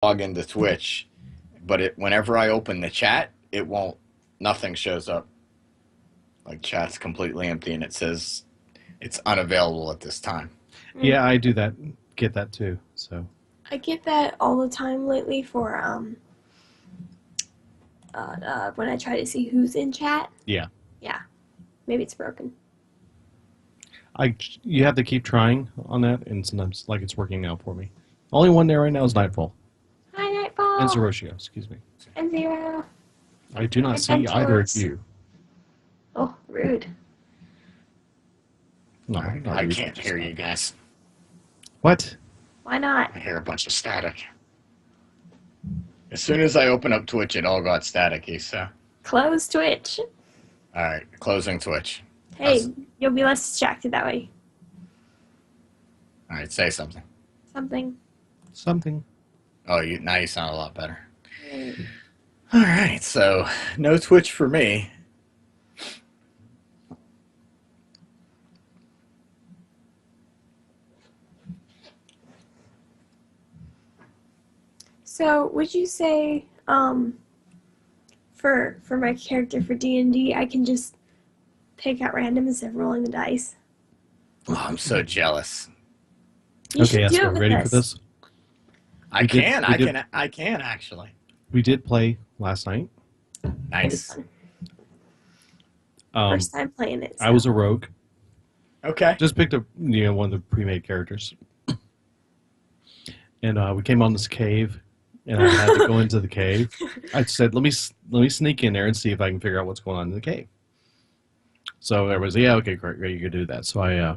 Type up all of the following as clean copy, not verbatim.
log into Twitch, but whenever I open the chat, it won't. Nothing shows up. Like chat's completely empty, and it says it's unavailable at this time. Yeah, I do that. Get that too. So I get that all the time lately for when I try to see who's in chat. yeah, Yeah, maybe it's broken. you have to keep trying on that, and sometimes like it's working now for me. Only one there right now is Nightfall Hi, and Nightfall. Zeroshio. Excuse me. And Zero. I do not see either of Adventurers. you. Oh, rude. No, I can't hear you guys. What? Why not? I hear a bunch of static. As soon as I open up Twitch, it all got staticky. So, Close Twitch. all right, closing Twitch. Hey, you'll be less distracted that way. All right, say something. Something. Oh, now you sound a lot better. All right, so no Twitch for me. So, would you say, for my character for D&D, I can just pick at random instead of rolling the dice? Oh, I'm so jealous. You Okay, should do Esper, it with ready us. for this? I can actually. We did play last night. It was Nice. fun. Um, First time playing it. So. I was a rogue. Okay. Just picked up one of the pre-made characters, and we came on this cave, and I had to go into the cave. I said, "Let me sneak in there and see if I can figure out what's going on in the cave." So there was, yeah, okay, great, you could do that. So I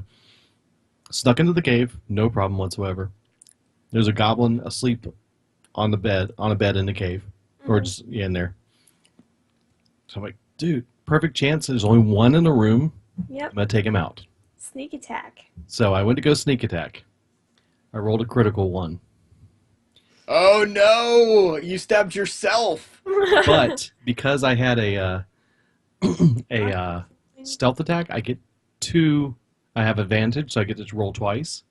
snuck into the cave, no problem whatsoever. There's a goblin asleep on a bed in the cave, or just in there. So I'm like, dude, perfect chance. There's only one in the room. Yep. I'm gonna take him out. Sneak attack. So I went to go sneak attack. I rolled a critical one. Oh no! You stabbed yourself. But because I had a stealth attack, I get two. I have advantage, so I get to roll twice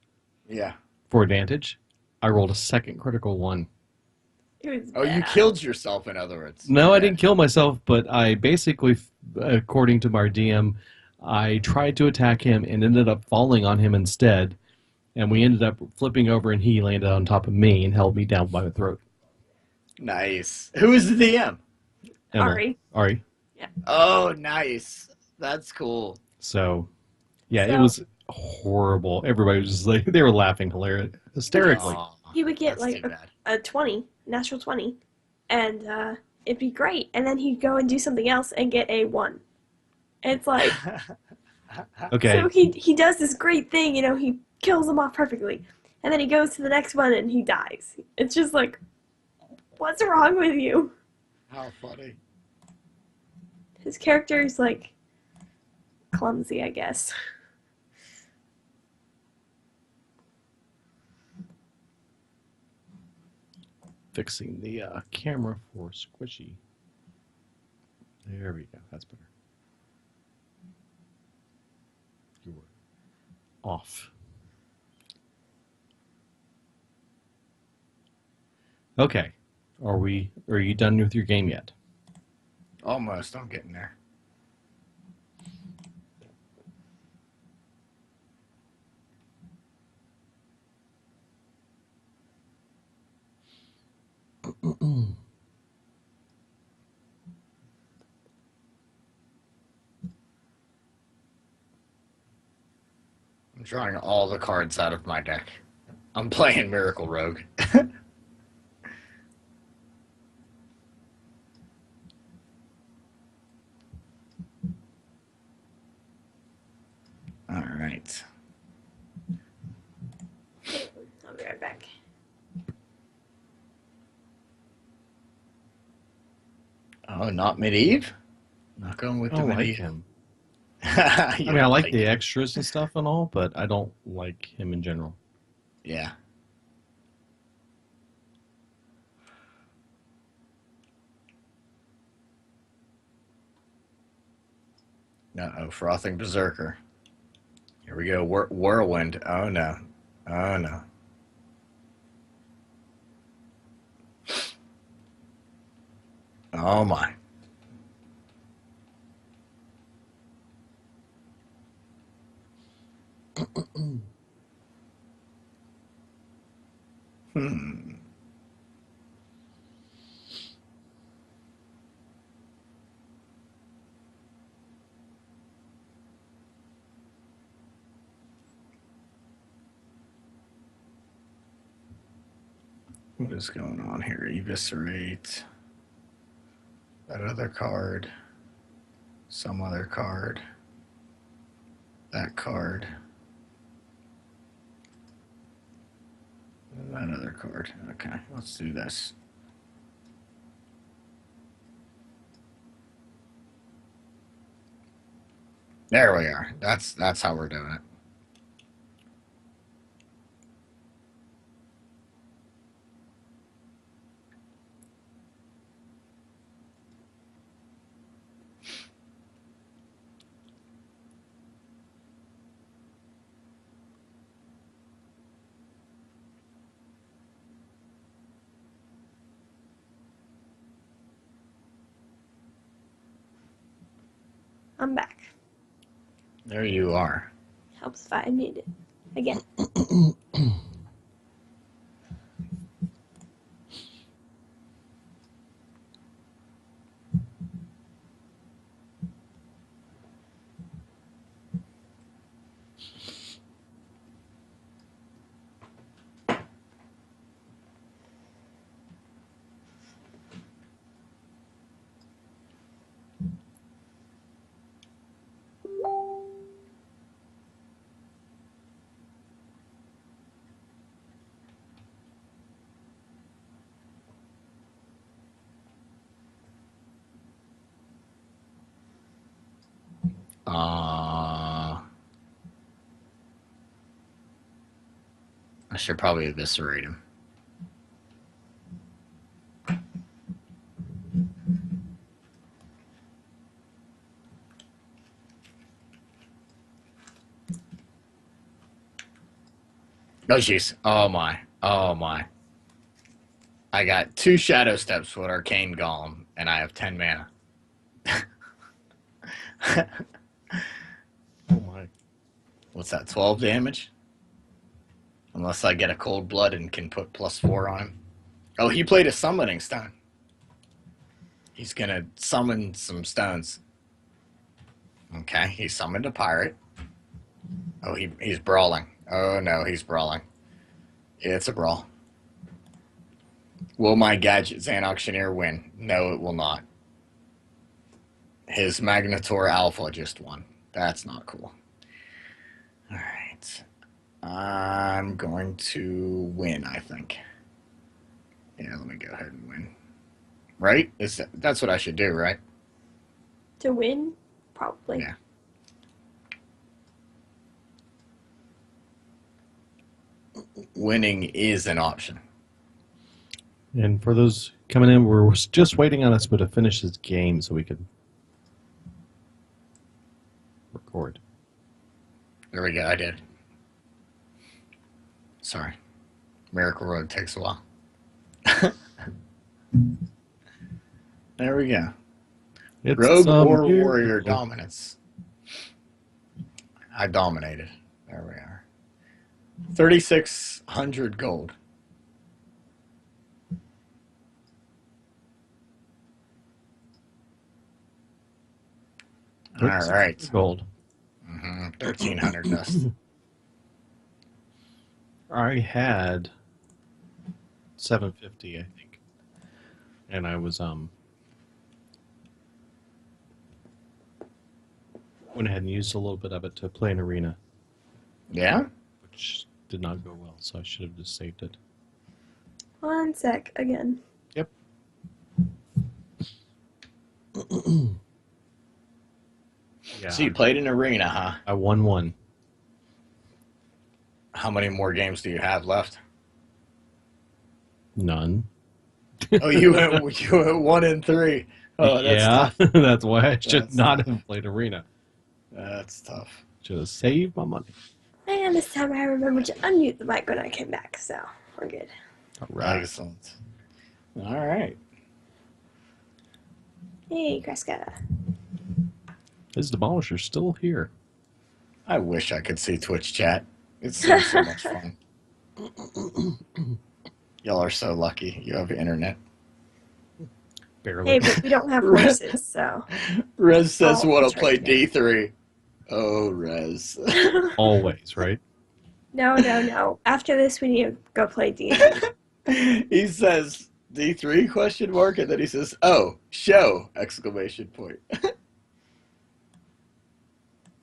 Yeah. for advantage. I rolled a second critical one. It was Oh, you bad. killed yourself. In other words. No, I Okay. didn't kill myself, but I basically, according to my DM, I tried to attack him and ended up falling on him instead. And we ended up flipping over, and he landed on top of me and held me down by the throat. Nice. Who is the DM? Emily. Ari. Oh, nice. That's cool. So, yeah, it So- was horrible. Everybody was just like, they were laughing hysterically. Aw, He would get that's like too bad. a 20, natural 20, and it'd be great. And then he'd go and do something else and get a 1. It's like, Okay, so he does this great thing, he kills them off perfectly. And then he goes to the next one and he dies. It's just like, what's wrong with you? How funny. His character is like clumsy, I guess. fixing the camera for Squishy. There we go. That's better. You were off. Okay. Are you done with your game yet? Almost. I'm getting there. I'm drawing all the cards out of my deck. I'm playing Miracle Rogue. All right. I'll be right back. Oh, not Medivh? Not going with I the don't like Medivh. him. I I mean, I like the extras and stuff and all, but I don't like him in general. Yeah. Uh-oh, Frothing Berserker. Here we go. Whirlwind. Oh, no. Oh, no. Oh my. Hmm. What is going on here? Eviscerate. That other card. Some other card. That card. That other card. Okay, let's do this. There we are. That's how we're doing it. I'm back. There you are. Helps if I need it. Again. I should probably eviscerate him. Oh jeez. Oh my. Oh my. I got 2 Shadow Steps with Arcane Golem, and I have 10 mana. Oh my. What's that, 12 damage? Unless I get a Cold Blood and can put +4 on him. Oh, he played a Summoning Stone. He's gonna summon some stones. Okay, he summoned a Pirate. Oh, he's brawling. Oh no, he's brawling. It's a brawl. Will my Gadget Zan Auctioneer win? No, it will not. His Magnetor Alpha just won. That's not cool. Alright. I'm going to win, I think. Yeah, let me go ahead and win. Right? That's what I should do, right? To win? Probably. Yeah. Winning is an option. And for those coming in, we're just waiting on us to finish this game so we could record. There we go, I did. Sorry. Miracle Road takes a while. There we go. It's Rogue or miracle. Warrior Dominance. I dominated. There we are. 3,600 gold. All right. Gold. 1,300 dust. I had 750, I think, and I was went ahead and used a little bit of it to play an arena, Yeah? which did not go well, so I should have just saved it. 1 sec again. Yep. Yeah. So you played an arena, huh? I won one. How many more games do you have left? None. Oh, you went 1 in 3. Oh, that's yeah, tough. that's why I should That's not tough. have played arena. That's tough. Should have saved my money. And this time I remembered to unmute the mic when I came back, so we're good. All right. Excellent. All right. Hey, Kreska. Is Demolisher still here? I wish I could see Twitch chat. It seems so much fun. Y'all are so lucky. You have internet. Barely. Hey, but we don't have horses, so. Rez says, Oh, "Want that's to play right, yeah. D3?" Oh, Rez. Always, right? No. After this, we need to go play D&D. He says D3 question mark, and then he says, "Oh, show!" exclamation point.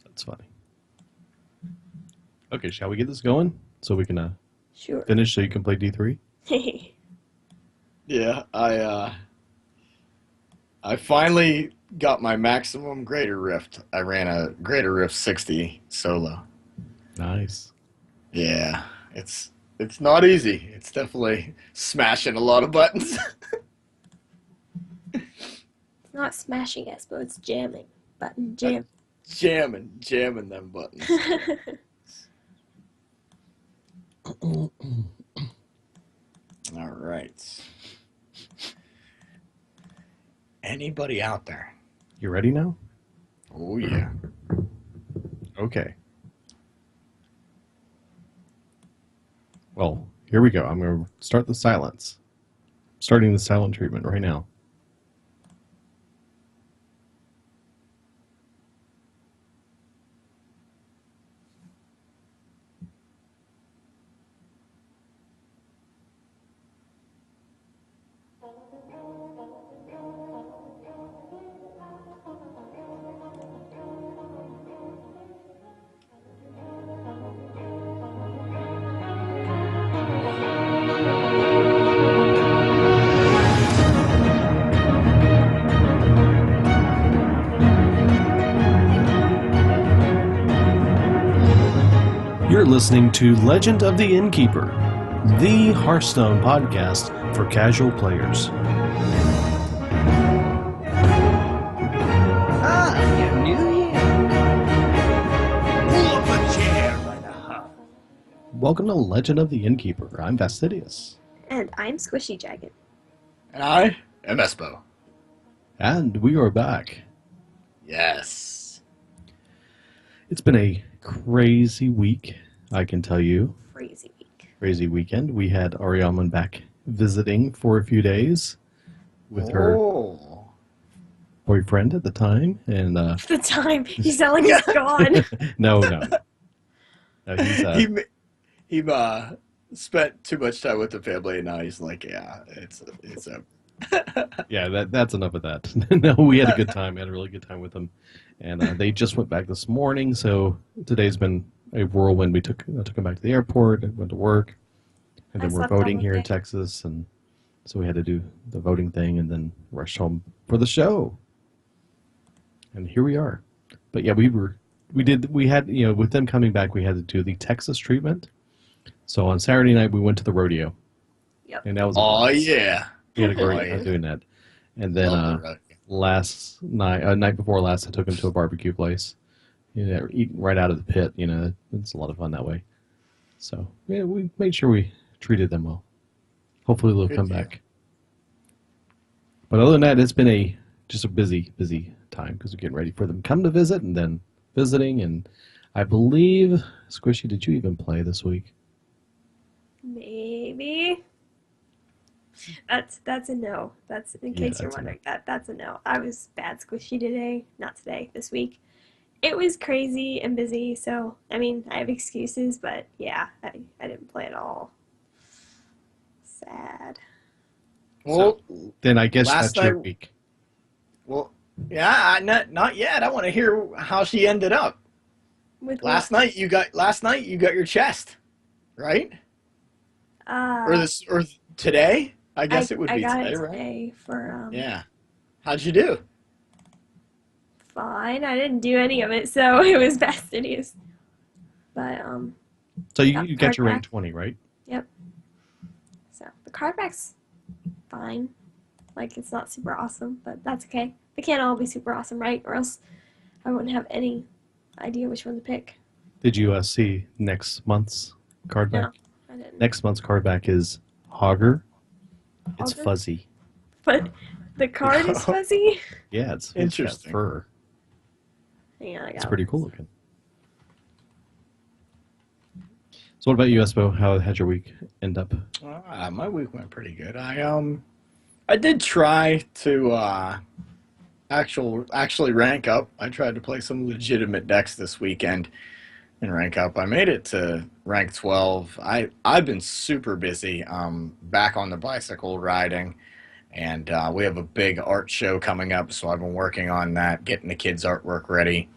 That's funny. Okay, shall we get this going so we can Sure. finish so you can play D3? Yeah, I finally got my maximum Greater Rift. I ran a Greater Rift 60 solo. Nice. Yeah, it's not easy. It's definitely smashing a lot of buttons. It's not smashing Espo, it's jamming. Button jam. jamming them buttons. All right. Anybody out there? You ready now? Oh yeah. Okay. Well, here we go. I'm going to start the silence. Starting the silent treatment right now. You're listening to Legend of the Innkeeper, the Hearthstone podcast for casual players. You're new here. Pull up a chair by the hub. Welcome to Legend of the Innkeeper. I'm Fastidious. And I'm SquishieDragon. And I am Espo. And we are back. Yes. It's been a crazy week, I can tell you. Crazy week. Crazy weekend. We had Ariaman back visiting for a few days with her boyfriend at the time. And The time. You sound like he's gone. no, he's He spent too much time with the family, and now he's like, yeah, it's a. yeah, that's enough of that. No, we had a good time. We had a really good time with them, and they just went back this morning. So today's been a whirlwind. I took them back to the airport. I went to work, and then I we're slept all voting here in day. Texas, and so we had to do the voting thing, and then rushed home for the show. And here we are. But yeah, we had with them coming back, we had to do the Texas treatment. So on Saturday night, we went to the rodeo. Yep. And that was Oh blast. yeah. We had a great Oh, time yeah. doing that. And then Love the rodeo. last night, night before last, I took him to a barbecue place. Eating right out of the pit. It's a lot of fun that way. So yeah, we made sure we treated them well. Hopefully they'll Good come deal. back. But other than that, it's been just a busy time because we're getting ready for them to come to visit and then visiting. And I believe, Squishy, did you even play this week? Maybe. That's a no. That's in case you're that's a no. wondering. That's a no. I was bad squishy today. Not today. This week. It was crazy and busy. So I mean, I have excuses, but yeah, I didn't play at all. Sad. Well, Then I guess Last that's your night- week. well, yeah, not yet. I want to hear how she ended up. With Last what? night you got your chest, right? Or today? I guess it would I be got today, it right? today for Yeah. How'd you do? fine. I didn't do any of it, so it was fastidious. But So Yeah, you got your rank card back. 20, right? so the card back's fine. Like it's not super awesome, but that's okay. They can't all be super awesome, right? Or else I wouldn't have any idea which one to pick. Did you see next month's card No. back? I didn't. Next month's card back is Hogger. It's Hogger? fuzzy. But The card is fuzzy? Yeah, it's got Interesting. fur. Yeah, I got It's pretty cool looking. So what about you, Espo? How had your week end up? My week went pretty good. I did try to actually rank up. I tried to play some legitimate decks this weekend and rank up. I made it to rank 12. I've been super busy. Back on the bicycle riding, and we have a big art show coming up, so I've been working on that, getting the kids' artwork ready.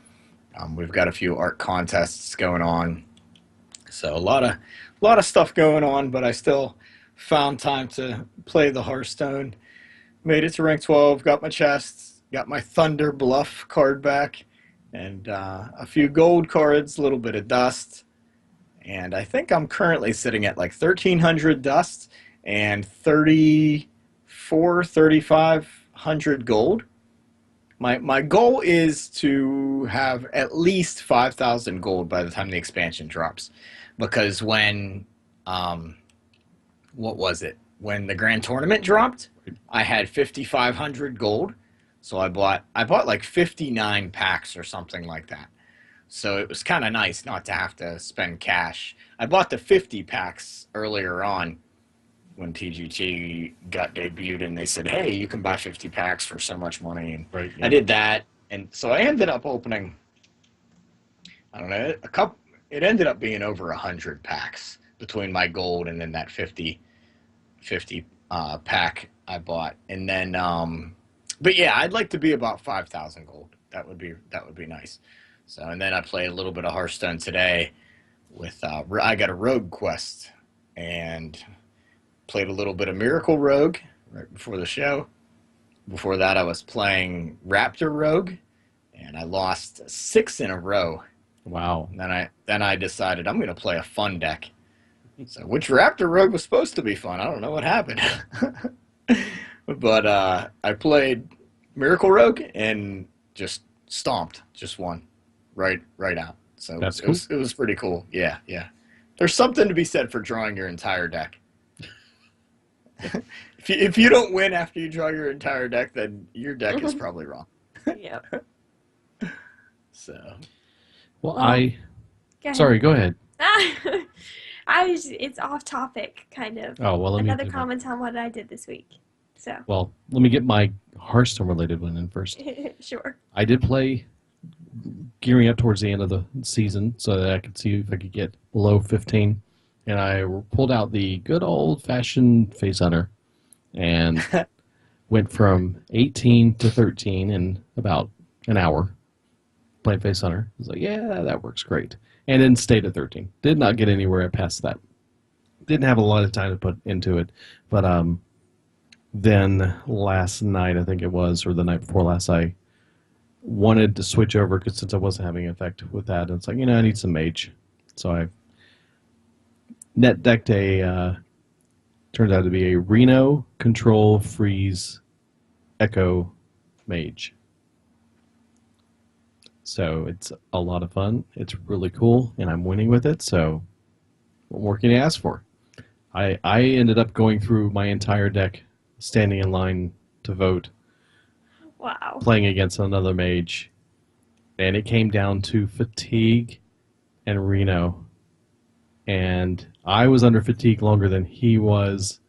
We've got a few art contests going on, so a lot of stuff going on. But I still found time to play the Hearthstone. Made it to rank 12. Got my chests. Got my Thunder Bluff card back, and a few gold cards, a little bit of dust. And I think I'm currently sitting at like 1,300 dust and 3,500 gold. My goal is to have at least 5,000 gold by the time the expansion drops, because when what was it? When the grand tournament dropped, I had 5,500 gold, so I bought like 59 packs or something like that. So it was kind of nice not to have to spend cash. I bought the 50 packs earlier on when TGT got debuted, and they said, "Hey, you can buy 50 packs for so much money." And Right. I did that, and so I ended up opening, I don't know, a couple. It ended up being over 100 packs between my gold and then that 50 pack I bought. And then, but yeah, I'd like to be about 5,000 gold. That would be nice. So, and then I played a little bit of Hearthstone today with, I got a Rogue quest and played a little bit of Miracle Rogue right before the show. Before that, I was playing Raptor Rogue, and I lost 6 in a row. Wow. And then I decided I'm going to play a fun deck. So, which Raptor Rogue was supposed to be fun. I don't know what happened. But I played Miracle Rogue and just stomped, just won right out. So That's cool. It was pretty cool. Yeah. There's something to be said for drawing your entire deck. If you don't win after you draw your entire deck, then your deck is probably wrong. Yep. So, Well, Go ahead. sorry, go ahead. It's off topic, kind of. Oh, well, let me Another do my- comment on what I did this week. So, Well, let me get my Hearthstone related one in first. sure. I did play gearing up towards the end of the season so that I could see if I could get below 15. And I pulled out the good old fashioned face hunter and went from 18 to 13 in about an hour playing face hunter. I was like, yeah, that works great. And then stayed at 13. Did not get anywhere past that. Didn't have a lot of time to put into it. But then last night, I think it was, or the night before last, I wanted to switch over because since I wasn't having an effect with that, it's like, I need some mage. So I net decked turned out to be a Reno Control Freeze Echo Mage. So it's a lot of fun. It's really cool, and I'm winning with it. So what more can you ask for? I ended up going through my entire deck, standing in line to vote, Wow. playing against another mage, and it came down to Fatigue and Reno. And I was under Fatigue longer than he was,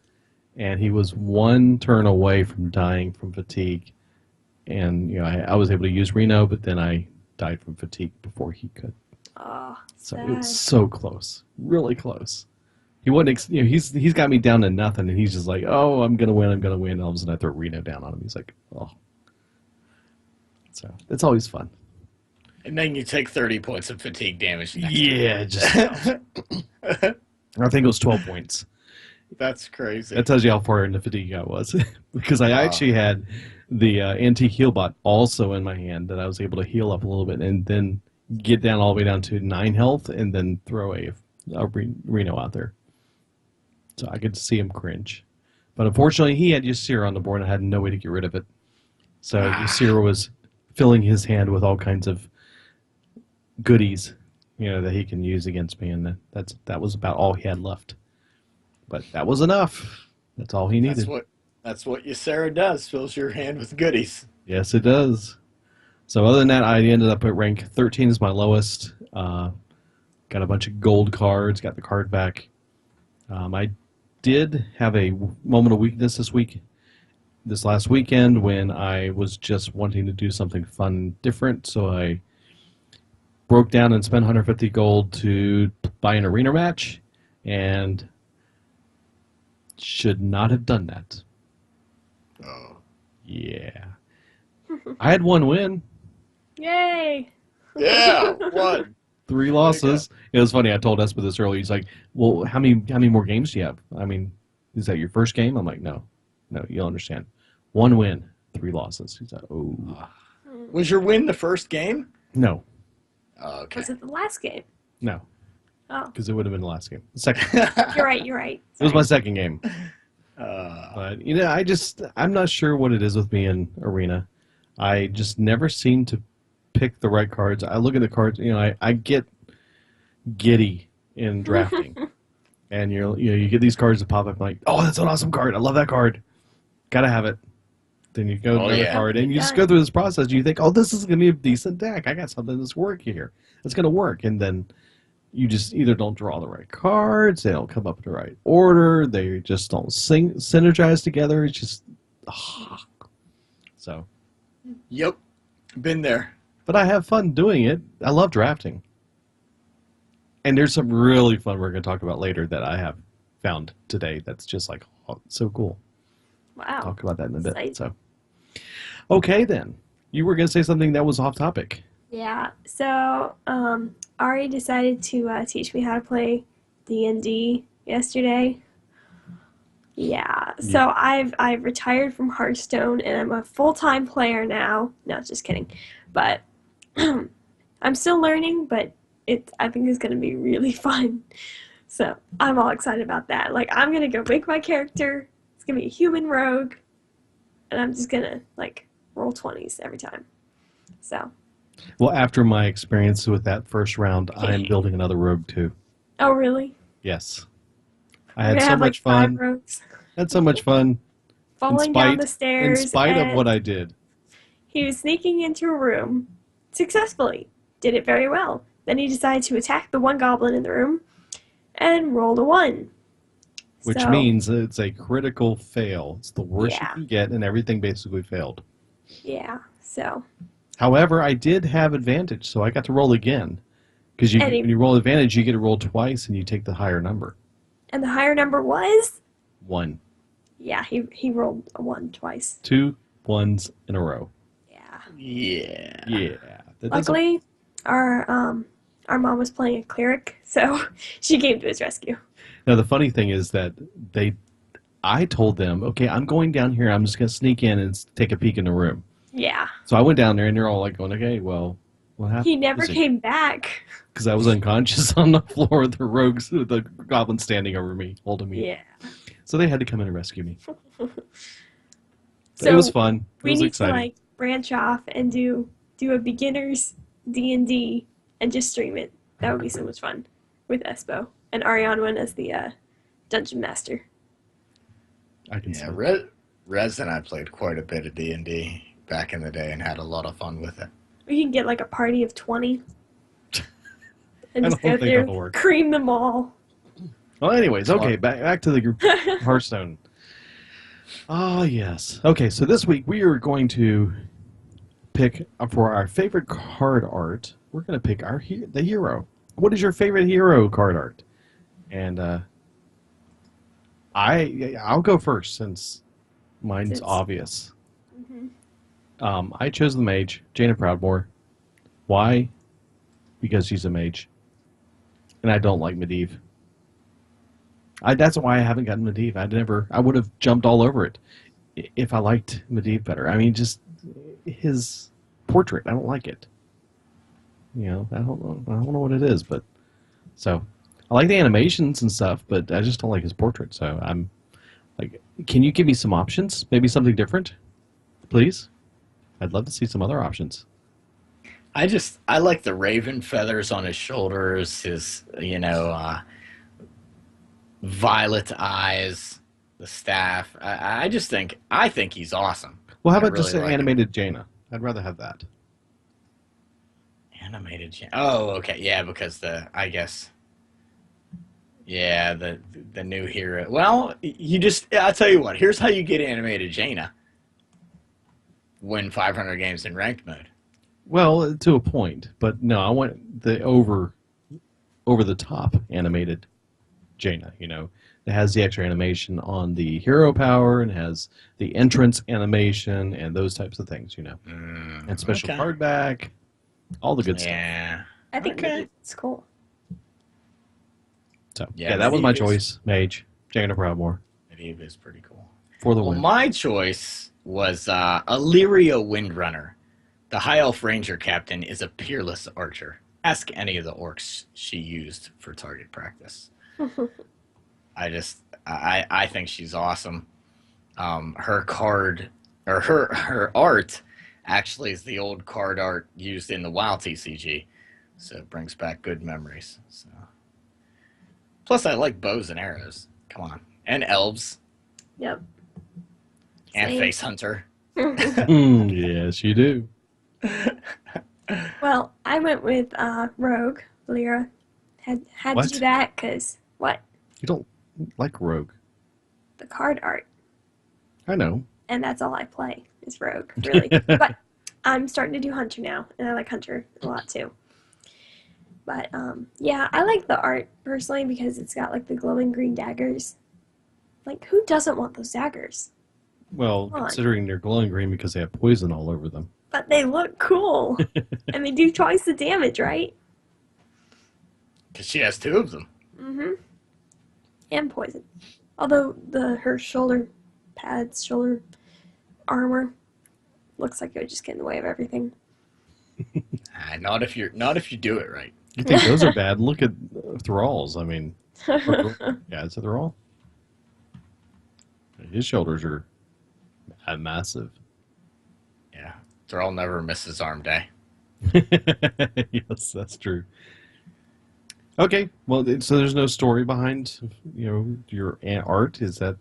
and he was one turn away from dying from Fatigue. And I was able to use Reno, but then I died from Fatigue before he could. Oh, So sad. it was so close, really close. He wasn't, he's got me down to nothing, and he's just like, "Oh, I'm gonna win, I'm gonna win." And all of a sudden, I throw Reno down on him. He's like, "Oh." So it's always fun. and then you take 30 points of fatigue damage. Next Yeah, just I think it was 12 points. That's crazy. That tells you how far into fatigue I was, because I actually had the anti-heal bot also in my hand that I was able to heal up a little bit and then get down all the way down to 9 health and then throw a Reno out there. So I could see him cringe. But unfortunately, he had Ysir on the board and I had no way to get rid of it. So Ysir was filling his hand with all kinds of goodies, that he can use against me, and that was about all he had left. But that was enough. That's all he needed. That's what Ysera does. Fills your hand with goodies. Yes, it does. So other than that, I ended up at rank 13 is my lowest. Got a bunch of gold cards. Got the card back. I did have a moment of weakness this last weekend, when I was just wanting to do something fun and different. So I broke down and spent 150 gold to buy an arena match, and should not have done that. Oh. Yeah. I had one win, Yay! Yeah, one. 3 losses. It was funny. I told Espa this earlier. He's like, "Well, how many more games do you have? I mean, is that your first game?" I'm like, "No, you'll understand. 1 win, 3 losses." He's like, "Oh, Was your win the first game? no, Oh, okay. Was it the last game? no," Oh, because it would have been the last game. The second. you're right. You're right. It was my Sorry. second game. But I'm not sure what it is with me in Arena. I just never seem to pick the right cards. I look at the cards. I get giddy in drafting, and you get these cards that pop up like, oh, that's an awesome card. I love that card. Gotta have it. Then you go to another yeah. card, and you just go through this process. You think, oh, this is gonna be a decent deck. I got something that's working here. It's gonna work, and then you just either don't draw the right cards, they don't come up in the right order, they just don't synergize together. It's just so. Yep. Been there. But I have fun doing it. I love drafting. And there's some really fun we're going to talk about later that I have found today that's just like, oh, so cool. Wow. Talk about that in a bit. Exciting. So, okay then. You were going to say something that was off topic. Yeah. So, Ari decided to teach me how to play D&D yesterday. Yeah. So I've retired from Hearthstone and I'm a full-time player now. No, just kidding. But I'm still learning, but I think it's going to be really fun. So I'm all excited about that. Like, I'm going to go make my character. It's going to be a human rogue. And I'm just going to, like, roll 20s every time. So. Well, after my experience with that first round, I am building another rogue too. Oh, really? Yes. I We're had gonna so have, much like, 5 fun. rogues Had so much fun. falling down the stairs. In spite of and what I did. he was sneaking into a room successfully. Did it very well. Then he decided to attack the one goblin in the room and rolled a 1. Which So, means it's a critical fail. It's the worst Yeah. you can get, and everything basically failed. yeah. So, However, I did have advantage, so I got to roll again. Because And he- when you roll advantage, you get to roll twice, and you take the higher number. and the higher number was? 1. Yeah, he rolled a 1 twice. 2 1s in a row. Yeah. Yeah. Yeah. That doesn't- Luckily, our mom was playing a cleric, so she came to his rescue. Now, the funny thing is that I told them, okay, I'm going down here. I'm just going to sneak in and take a peek in the room. Yeah. So I went down there, and they're all like going, okay, well, what happened? He never came back. Because I was unconscious on the floor with the rogues, the goblin standing over me, holding me. Yeah. So they had to come in and rescue me. But So it was fun. It we was need exciting. to like branch off and do a beginner's D&D and just stream it. That would be so much fun with Espo and Arianwen as the dungeon master. I can see Yeah, it. Rez and I played quite a bit of D&D back in the day and had a lot of fun with it. We can get like a party of 20 and I just don't go think through, that'll work. cream them all. Well, anyways, okay, back to the Hearthstone. Ah, yes. Okay, so this week we are going to pick for our favorite card art. We're going to pick the hero. What is your favorite hero card art? And I'll go first since mine's Since- obvious. Mhm. I chose the mage, Jaina Proudmoore. Why? Because she's a mage. And I don't like Medivh. That's why I haven't gotten Medivh. I would have jumped all over it if I liked Medivh better. I mean, just his portrait. I don't like it. I don't know what it is, but so I like the animations and stuff, but I just don't like his portrait. So I'm like, can you give me some options? Maybe something different, please. I'd love to see some other options. I like the raven feathers on his shoulders, his, violet eyes. the staff. I think he's awesome. Well, how I about just really an like him. animated Jaina? I'd rather have that. Animated. Oh, okay, yeah, because I guess, yeah, the new hero. Well, I'll tell you what. Here's how you get animated Jaina. Win 500 games in ranked mode. Well, to a point, but no, I want the over the top animated Jaina. You know, it has the extra animation on the hero power and has the entrance animation and those types of things. You know, and special Okay. card back, all the good stuff. Yeah. I think Okay. it's cool. So Yeah, yeah, that was my Medivh is- choice. Mage, Jaina Proudmoore Medivh is pretty cool. for the Well, win. my choice was Illyria Windrunner. The High Elf Ranger captain is a peerless archer. Ask any of the orcs she used for target practice. I think she's awesome. Her card, or her art, actually is the old card art used in the WoW TCG, so it brings back good memories. So, plus I like bows and arrows. Come on, and elves Yep. and Same. face hunter. Yes, you do. Well, I went with Rogue. Lyra had What? to do that because what? You don't like Rogue. The card art, I know. and that's all I play is Rogue, really. But I'm starting to do Hunter now, and I like Hunter a lot too. But yeah, I like the art personally because it's got like the glowing green daggers. Like, who doesn't want those daggers? Well, Come on. considering they're glowing green because they have poison all over them. But they look cool, and they do twice the damage, right? Because she has two of them. Mm-hmm. And poison. Although her shoulder pads, shoulder armor looks like it would just get in the way of everything. Not if you do it right. You think those are bad? Look at Thrall's. I mean, yeah, it's a Thrall. His shoulders are massive. Yeah, Thrall never misses arm day. Yes, that's true. Okay, well, so there's no story behind, your art. Is it?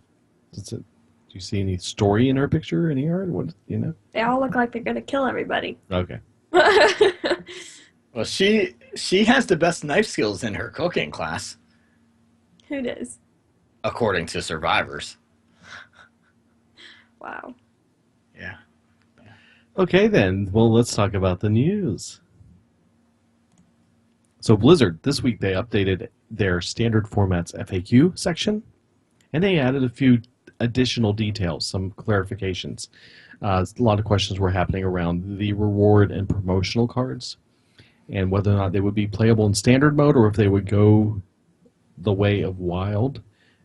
Do you see any story in her picture? Any art? What They all look like they're gonna kill everybody. Okay. Well, she has the best knife skills in her cooking class, Who does? according to survivors. Wow. Yeah. Okay, then. Well, let's talk about the news. So Blizzard, this week they updated their standard formats FAQ section, and they added a few additional details, some clarifications. A lot of questions were happening around the reward and promotional cards, and whether or not they would be playable in standard mode or if they would go the way of wild.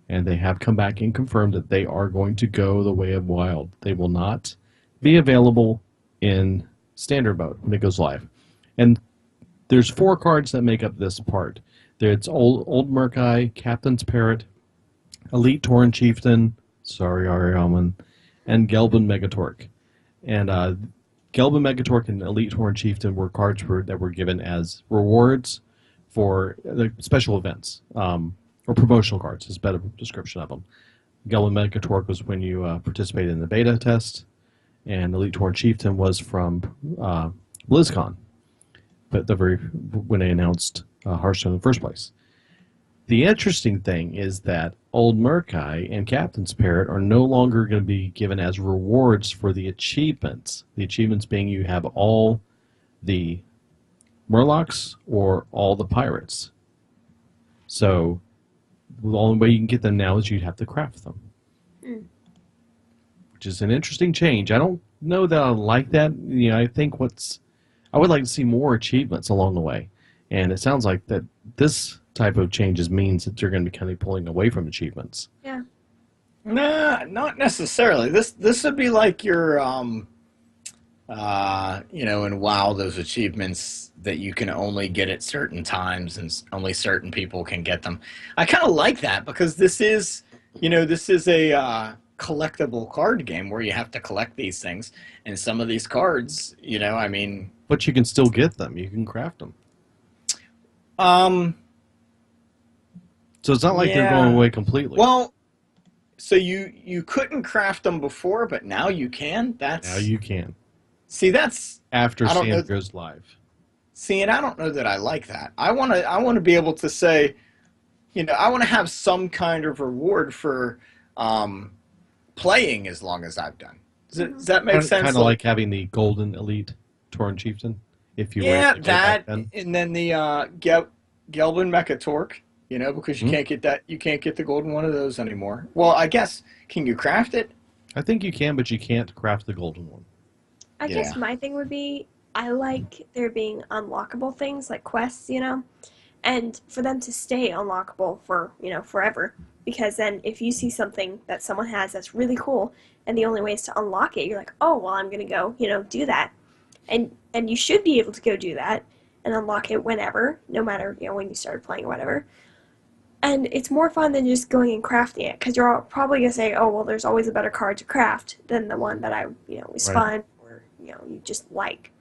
And they have come back and confirmed that they are going to go the way of wild. They will not be available in standard mode when it goes live. And there's 4 cards that make up this part. It's Old Murk-Eye, Captain's Parrot, Elite Tauren Chieftain, sorry Ariaman, and Gelbin Megatork. And Gelbin Megatork and Elite Tauren Chieftain were cards that were given as rewards for the special events, or promotional cards is a better description of them. Gelbin Megatork was when you participated in the beta test, and Elite Tauren Chieftain was from BlizzCon, but when they announced Hearthstone in the first place. The interesting thing is that Old Murk-Eye and Captain's Parrot are no longer going to be given as rewards for the achievements. The achievements being you have all the Murlocs or all the pirates. So the only way you can get them now is you'd have to craft them. Which is an interesting change. I don't know that I like that. I think I would like to see more achievements along the way. And it sounds like that this type of changes means that you're going to be kind of pulling away from achievements. Yeah. Nah, not necessarily. This would be like your in WoW, those achievements that you can only get at certain times and only certain people can get them. I kind of like that because this is a collectible card game where you have to collect these things, and some of these cards, But you can still get them. You can craft them. So it's not like they're Yeah. going away completely. Well, so you couldn't craft them before, but now you can. Now you can. See, that's After I don't know. standard goes live. See, and I don't know that I like that. I want to be able to say, I want to have some kind of reward for playing as long as I've done. Does that make sense? Kind of like having the golden elite Tauren chieftain, if you yeah, ran it way back that, then. and then the Gelbin Mecha Torque. Because you can't get that. You can't get the golden one of those anymore. Well, I guess can you craft it? I think you can, but you can't craft the golden one. I guess my thing would be I like there being unlockable things like quests, and for them to stay unlockable for, forever. Because then if you see something that someone has that's really cool and the only way is to unlock it, you're like, oh, well, I'm going to go, do that. And you should be able to go do that and unlock it whenever, no matter, when you started playing or whatever. And it's more fun than just going and crafting it, because you're probably going to say, oh, well, there's always a better card to craft than the one that was fun or, you just like.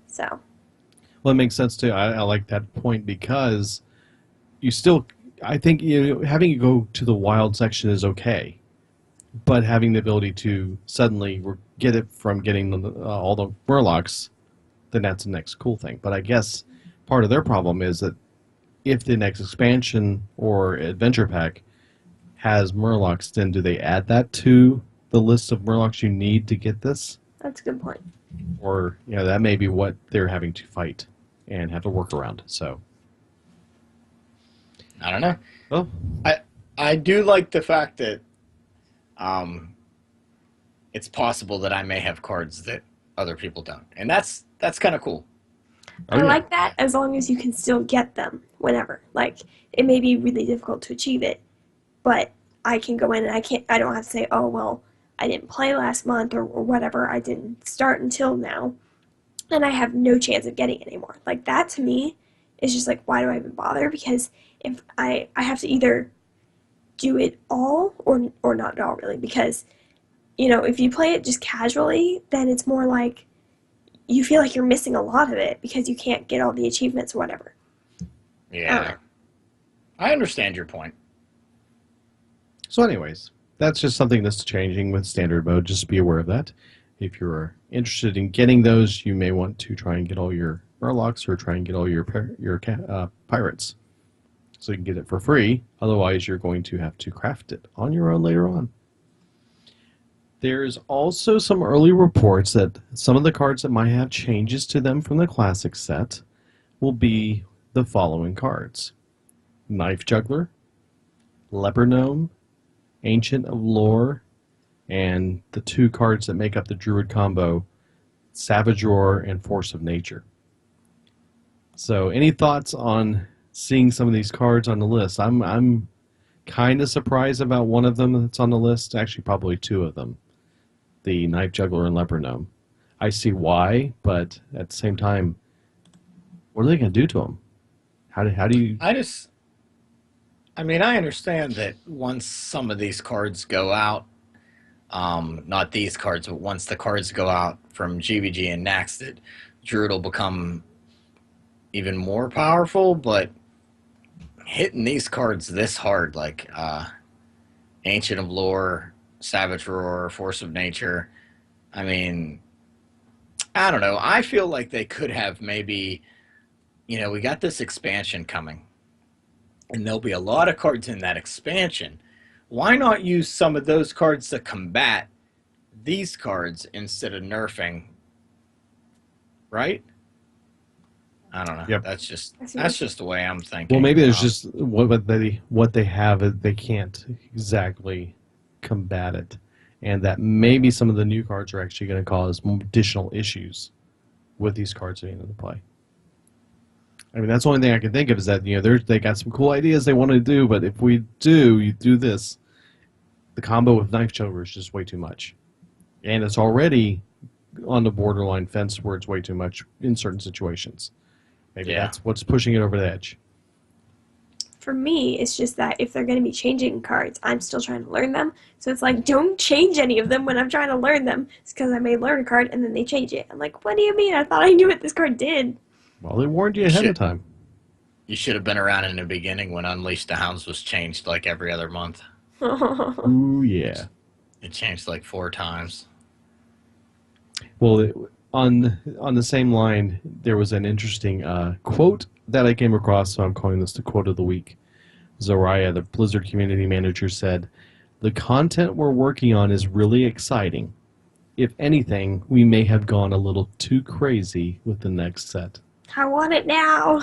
So. Well, it makes sense, too. I like that point because you still, I think, having you go to the wild section is okay, but having the ability to suddenly get it from getting all the Murlocs, then that's the next cool thing. But I guess part of their problem is that if the next expansion or adventure pack has Murlocs, then do they add that to the list of Murlocs you need to get this? That's a good point. Or, that may be what they're having to fight and have to work around. So, I don't know. Well, I do like the fact that it's possible that I may have cards that other people don't. And that's kind of cool. I like that as long as you can still get them whenever. Like, it may be really difficult to achieve it, but I can go in and I don't have to say, oh, well, I didn't play last month or whatever. I didn't start until now, and I have no chance of getting it anymore. Like, that to me is just like, why do I even bother? Because if I have to either do it all or not at all, really. Because, if you play it just casually, then it's more like you feel like you're missing a lot of it because you can't get all the achievements or whatever. Yeah. I understand your point. So anyways, that's just something that's changing with standard mode. Just be aware of that. If you're interested in getting those, you may want to try and get all your Murlocs or try and get all your pirates. So you can get it for free. Otherwise, you're going to have to craft it on your own later on. There's also some early reports that some of the cards that might have changes to them from the classic set will be the following cards: Knife Juggler, Leper Gnome, Ancient of Lore, and the two cards that make up the Druid combo, Savage Roar and Force of Nature. So any thoughts on seeing some of these cards on the list? I'm kind of surprised about one of them that's on the list. Actually, probably two of them. The Knife Juggler and Leper Gnome. I see why, but at the same time, what are they going to do to them? How do you... I understand that once some of these cards go out, not these cards, but once the cards go out from GVG and Nax, that Druid will become even more powerful, but hitting these cards this hard, like Ancient of Lore, Savage Roar, Force of Nature, I don't know. I feel like they could have maybe, we got this expansion coming, and there'll be a lot of cards in that expansion. Why not use some of those cards to combat these cards instead of nerfing? Right? I don't know. Yep. That's just the way I'm thinking. Well, maybe there's just what they have, they can't exactly combat it, and that maybe some of the new cards are actually going to cause additional issues with these cards being into play. That's the only thing I can think of is that they got some cool ideas they want to do, but if you do this, the combo with Knife Juggler is just way too much, and it's already on the borderline fence where it's way too much in certain situations. Maybe that's what's pushing it over the edge. For me, it's just that if they're going to be changing cards, I'm still trying to learn them. So it's like, don't change any of them when I'm trying to learn them. It's because I may learn a card and then they change it. I'm like, what do you mean? I thought I knew what this card did. Well, they warned you ahead of time. You should have been around in the beginning when Unleash the Hounds was changed like every other month. Ooh, yeah. It changed like 4 times. Well, on the same line, there was an interesting quote that I came across, so I'm calling this the quote of the week. Zariah, the Blizzard community manager, said, "The content we're working on is really exciting. If anything, we may have gone a little too crazy with the next set." I want it now.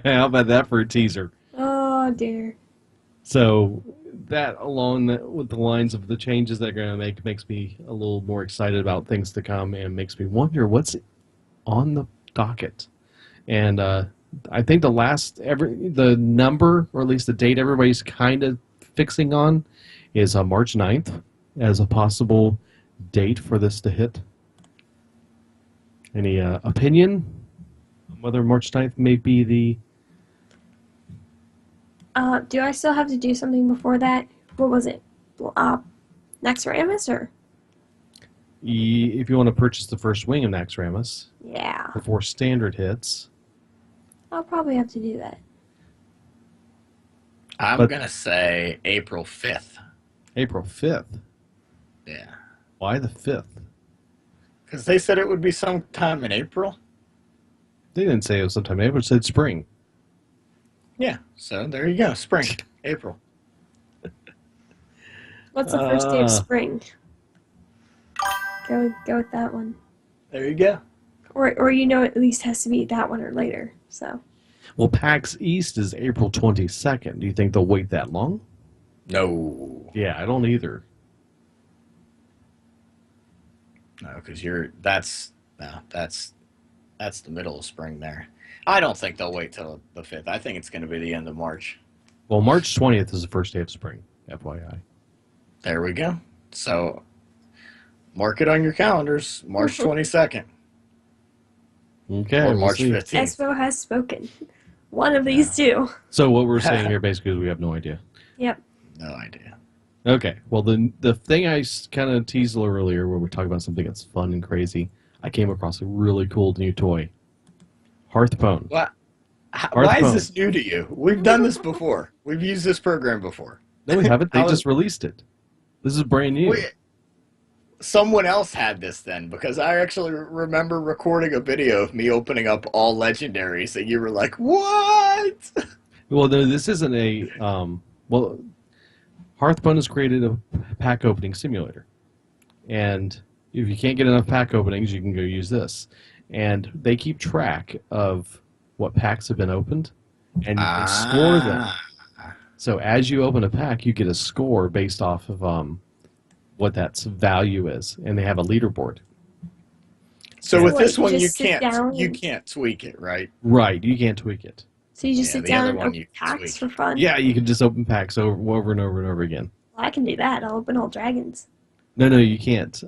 How about that for a teaser? Oh dear. So that, along with the lines of the changes they're going to make, makes me a little more excited about things to come and makes me wonder what's on the docket. And I think the number, or at least the date everybody's kind of fixing on, is March 9th as a possible date for this to hit. Any opinion on whether March 9th may be the... Do I still have to do something before that? What was it? Naxxramas or? If you want to purchase the first wing of Naxxramas Yeah. before standard hits. I'll probably have to do that. I'm But- going to say April 5th. April 5th. Yeah. Why the 5th? Because they said it would be sometime in April. They didn't say it was sometime in April. It said spring. Yeah. So there you go. Spring. April. What's the first day of spring? Go with that one. There you go. Or you know, at least has to be that one or later. So Well, PAX East is April 22nd. Do you think they'll wait that long? No. Yeah, I don't either. No, because that's the middle of spring there. I don't think they'll wait till the 5th. I think it's going to be the end of March. Well, March 20th is the first day of spring, FYI. There we go. So mark it on your calendars. March 22nd Okay. or we'll March see. 15th. Expo has spoken. One of these two. So what we're saying here basically is we have no idea. Yep. No idea. Okay. Well, the thing I kind of teased a little earlier, where we talk about something that's fun and crazy, I came across a really cool new toy. Hearthpone. What? Hearthpone. Why is this new to you? We've done this before. We've used this program before. No, we haven't. They How- just released it. This is brand new. Wait, someone else had this then, because I actually remember recording a video of me opening up all legendaries, and you were like, "What?" Well, no, this isn't a... Hearthpone has created a pack opening simulator. And if you can't get enough pack openings, you can go use this. And they keep track of what packs have been opened, and you can score them. So as you open a pack, you get a score based off of what that value is, and they have a leaderboard. So with What, this you one, just sit down you and- can't tweak it, right? Right, you can't tweak it. So you just Yeah, sit the down other and one open you can packs tweak. for fun. Yeah, you can just open packs over and over and over again. Well, I can do that. I'll open all dragons. No, you can't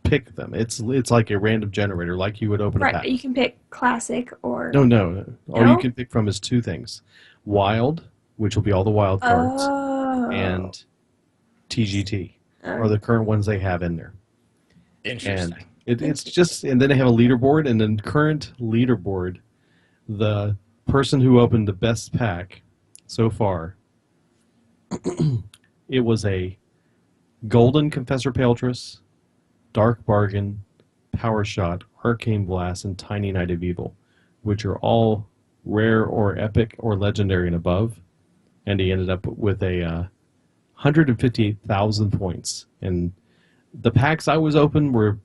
pick them. It's like a random generator, like you would open a Right, pack. but you can pick classic or. No. All you No? can pick from is two things: wild, which will be all the wild cards, Oh. and TGT Oh. are the current ones they have in there. Interesting. It's just, and then they have a leaderboard, and then current leaderboard, the person who opened the best pack so far, it was a Golden Confessor Paltress, Dark Bargain, Power Shot, Arcane Blast, and Tiny Knight of Evil, which are all rare or epic or legendary and above. And he ended up with a 158,000 points. And the packs I was open were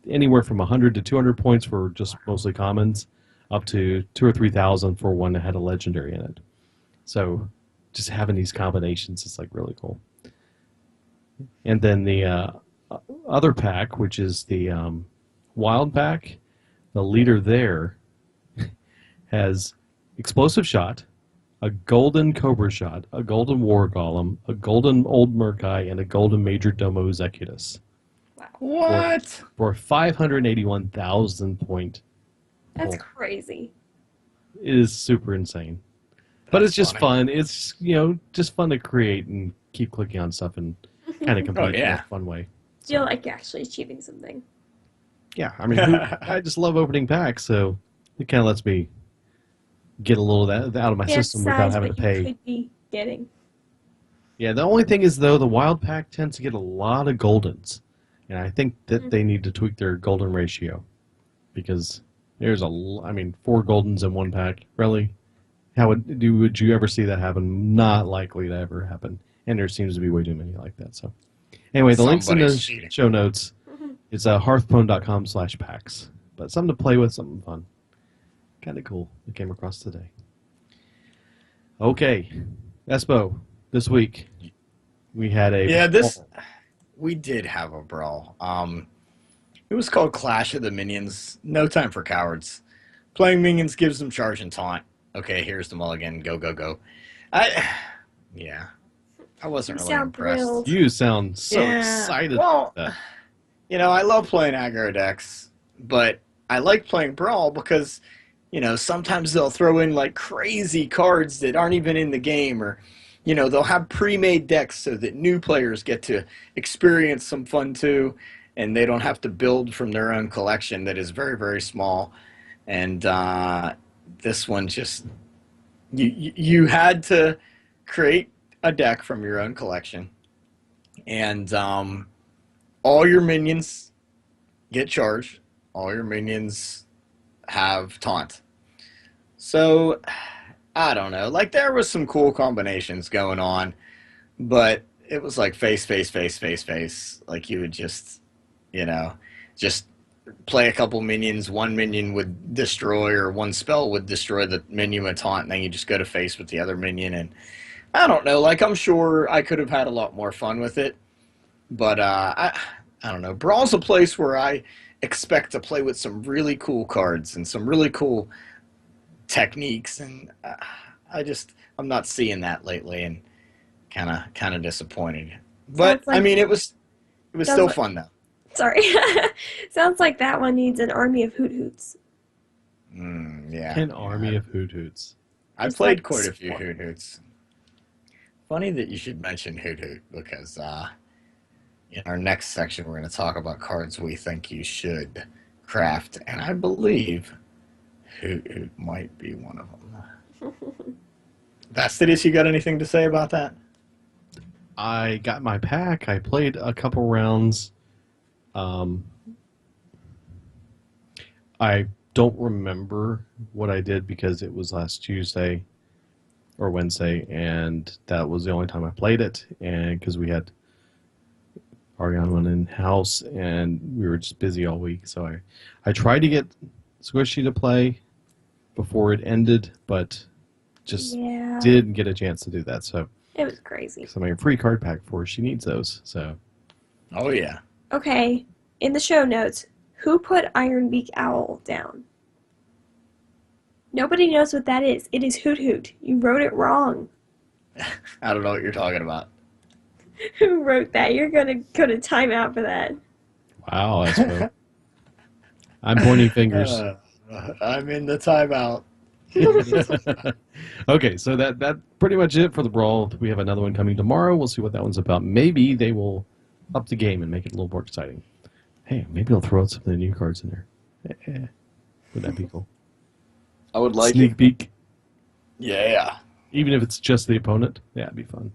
anywhere from 100 to 200 points for just mostly commons, up to 2,000 or 3,000 for one that had a legendary in it. So just having these combinations is like really cool. And then the other pack, which is the wild pack, the leader there has Explosive Shot, a golden Cobra Shot, a golden War Golem, a golden Old Murkai, and a golden Major Domo Executus What? for 581,000 point. That's Oh. crazy. It is super insane. But it's just funny. fun. It's, just fun to create and keep clicking on stuff and kind of complete in yeah. a fun way. Feel like you're actually achieving something. Yeah, I mean, I just love opening packs, so it kind of lets me get a little of that out of my Yeah, system besides without having what to you pay. could be getting. Yeah, the only thing is, though, the wild pack tends to get a lot of goldens. And I think that they need to tweak their golden ratio. Because there's I mean, 4 goldens in one pack. Really? Would you ever see that happen? Not likely to ever happen. And there seems to be way too many like that. So, anyway, the link's in the Somebody's cheating. show notes. It's hearthpwn.com/packs. But something to play with, something fun. Kind of cool. I came across today. Okay. Espo, this week we had a... We did have a brawl. It was called Clash of the Minions. No time for cowards. Playing minions gives them charge and taunt. Okay, here's the mulligan. Go, go, go. I wasn't really impressed. Thrilled. You sound so excited. Well, about that. I love playing aggro decks, but I like playing brawl because, sometimes they'll throw in like crazy cards that aren't even in the game, or they'll have pre-made decks so that new players get to experience some fun too, and they don't have to build from their own collection that is very, very small. And this one just, you had to create a deck from your own collection, and all your minions get charged. All your minions have taunt. So, I don't know. Like, there was some cool combinations going on, but it was like face, face, face, face, face. Like, you would just play a couple minions. One minion would destroy, or one spell would destroy the minion with taunt, and then you just go to face with the other minion. And I don't know. Like, I'm sure I could have had a lot more fun with it, but I don't know. Brawl's a place where I expect to play with some really cool cards and some really cool techniques, and I'm not seeing that lately, and kind of disappointed. But Like, I mean, it was still fun though. Sorry. Sounds like that one needs an army of Hoot Hoots. Yeah. An army of Hoot Hoots. I played quite a few Hoot Hoots. Funny that you should mention Hoot Hoot, because in our next section we're going to talk about cards we think you should craft, and I believe Hoot Hoot might be one of them. Bastidus, you got anything to say about that? I got my pack. I played a couple rounds. I don't remember what I did because it was last Tuesday or Wednesday, and that was the only time I played it. And because we had Ariana in house, and we were just busy all week, so I tried to get Squishy to play before it ended, but just didn't get a chance to do that. So it was crazy. So my free card pack for her, she needs those. So. Oh yeah. Okay, in the show notes, who put Ironbeak Owl down? Nobody knows what that is. It is Hoot Hoot. You wrote it wrong. I don't know what you're talking about. Who wrote that? You're going to go to timeout for that. Wow, that's cool. I'm pointing fingers. I'm in the timeout. Okay, so that pretty much it for the brawl. We have another one coming tomorrow. We'll see what that one's about. Maybe they will up the game and make it a little more exciting. Hey, maybe they'll throw out some of the new cards in there. Would that be cool? I would like Sneak peek. Yeah. Even if it's just the opponent. Yeah, it'd be fun.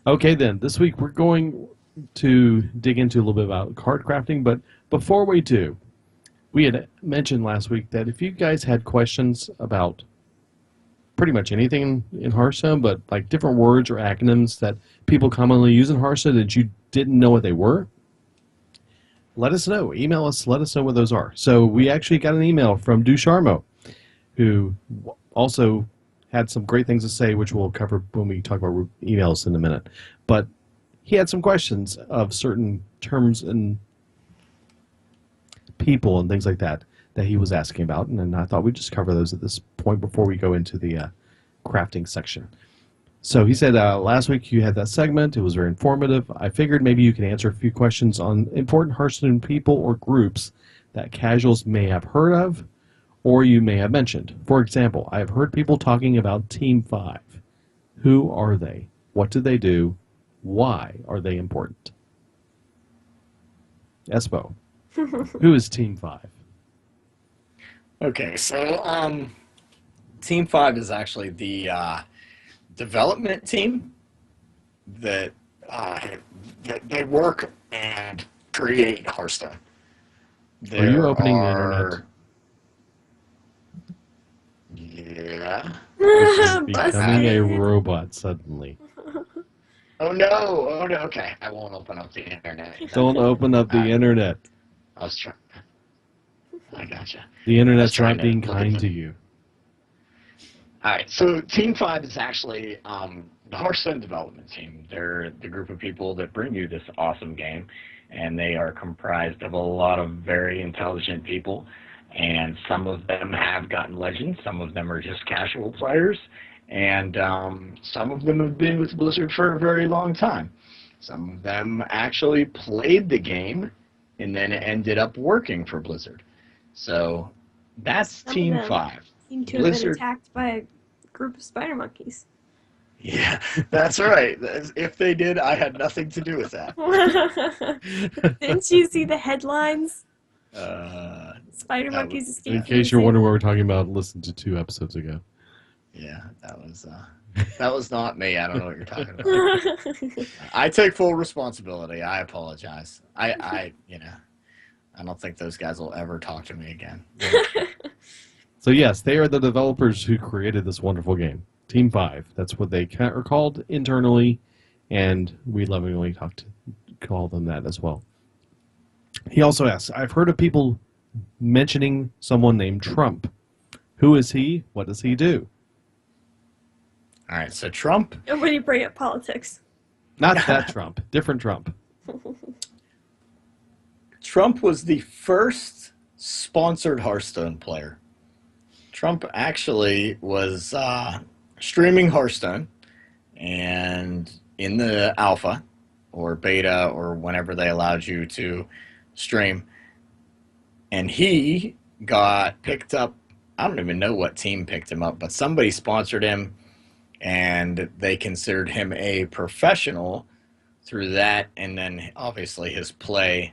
Okay, then. This week we're going to dig into a little bit about card crafting, but before we do, we had mentioned last week that if you guys had questions about pretty much anything in Hearthstone, but like different words or acronyms that people commonly use in Hearthstone that you didn't know what they were, let us know. Email us. Let us know what those are. So we actually got an email from Dusharmo, who also had some great things to say, which we'll cover when we talk about emails in a minute. But he had some questions of certain terms and people and things like that he was asking about, and I thought we'd just cover those at this point before we go into the crafting section. So he said, last week you had that segment. It was very informative. I figured maybe you could answer a few questions on important Hearthstone people or groups that casuals may have heard of or you may have mentioned. For example, I have heard people talking about Team 5. Who are they? What do they do? Why are they important? Espo, who is Team 5? Okay, so Team 5 is actually the development team that they work and create Hearthstone. Are you There opening the are, yeah. internet? Busted. Becoming a robot suddenly. Oh no! Oh no! Okay, I won't open up the internet. Don't open up the Alright. internet. I was trying. I gotcha. The internet's trying not to being look at kind the- to you. All right, so Team 5 is actually the Hearthstone development team. They're the group of people that bring you this awesome game, and they are comprised of a lot of very intelligent people, and some of them have gotten legends, some of them are just casual players, and some of them have been with Blizzard for a very long time. Some of them actually played the game and then ended up working for Blizzard. So that's Some of Team them 5. Seem to have been Blizzard. attacked by a group of spider monkeys. Yeah, that's right. If they did, I had nothing to do with that. Didn't you see the headlines? Uh, Spider That monkeys was- escaped. In case you're wondering what we're talking about, listen to 2 episodes ago. yeah, that was not me. I don't know what you're talking about. I take full responsibility. I apologize. I don't think those guys will ever talk to me again. So yes, they are the developers who created this wonderful game. Team 5. That's what they are called internally, and we lovingly call them that as well. He also asks, I've heard of people mentioning someone named Trump. Who is he? What does he do? All right, so Trump. Nobody bring up politics. Not that Trump. Different Trump. Trump was the first sponsored Hearthstone player. Trump actually was streaming Hearthstone, and in the alpha or beta or whenever they allowed you to stream, and he got picked up. I don't even know what team picked him up, but somebody sponsored him, and they considered him a professional through that, and then obviously his play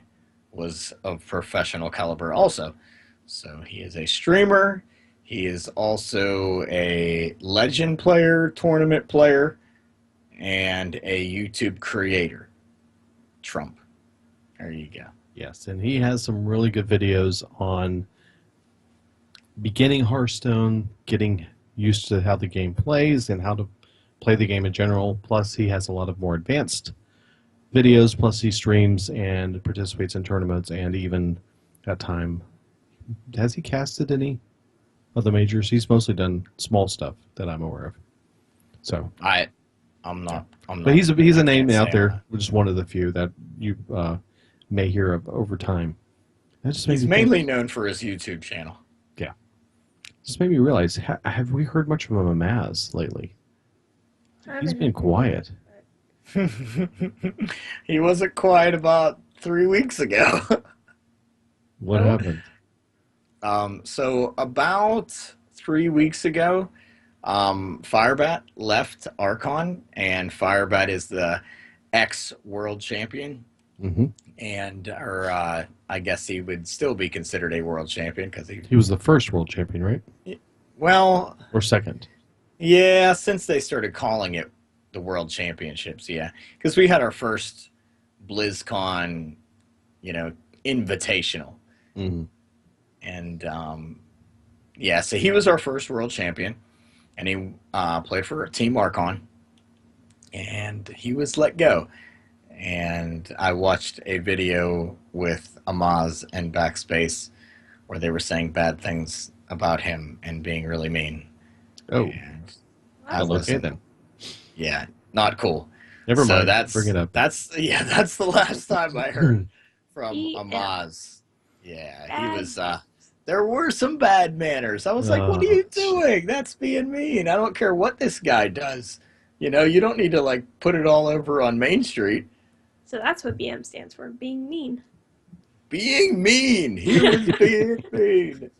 was of professional caliber also. So he is a streamer. He is also a legend player, tournament player, and a YouTube creator. Trump. There you go. Yes, and he has some really good videos on beginning Hearthstone, getting used to how the game plays and how to play the game in general. Plus, he has a lot of more advanced videos. Plus, he streams and participates in tournaments, and even at time, has he casted any of the majors? He's mostly done small stuff that I'm aware of. So, I'm not. but he's a I name can't out say there, on which is one of the few that you may hear of over time. That just that. He's made me think- mainly known for his YouTube channel. Just made me realize, have we heard much from Amaz lately? He's been quiet. He wasn't quiet about 3 weeks ago. What happened? So about 3 weeks ago, Firebat left Archon, and Firebat is the ex-world champion, Hmm. and I guess he would still be considered a world champion because He was the first world champion, right? well, Or second? yeah, since they started calling it the World Championships, yeah, because we had our first BlizzCon, invitational, Hmm. and yeah, so he was our first world champion, and he played for Team Archon, and he was let go. And I watched a video with Amaz and Backspace where they were saying bad things about him and being really mean. Oh, And Wow. well, okay wasn't- then. Yeah, not cool. Never So mind. that's Bring it up. That's the last time I heard from He- Amaz. Yeah, Bad. he was. There were some bad manners. I was like, "What are you doing? That's being mean. I don't care what this guy does. You don't need to put it all over on Main Street. So that's what BM stands for, being mean. Being mean. He was being mean."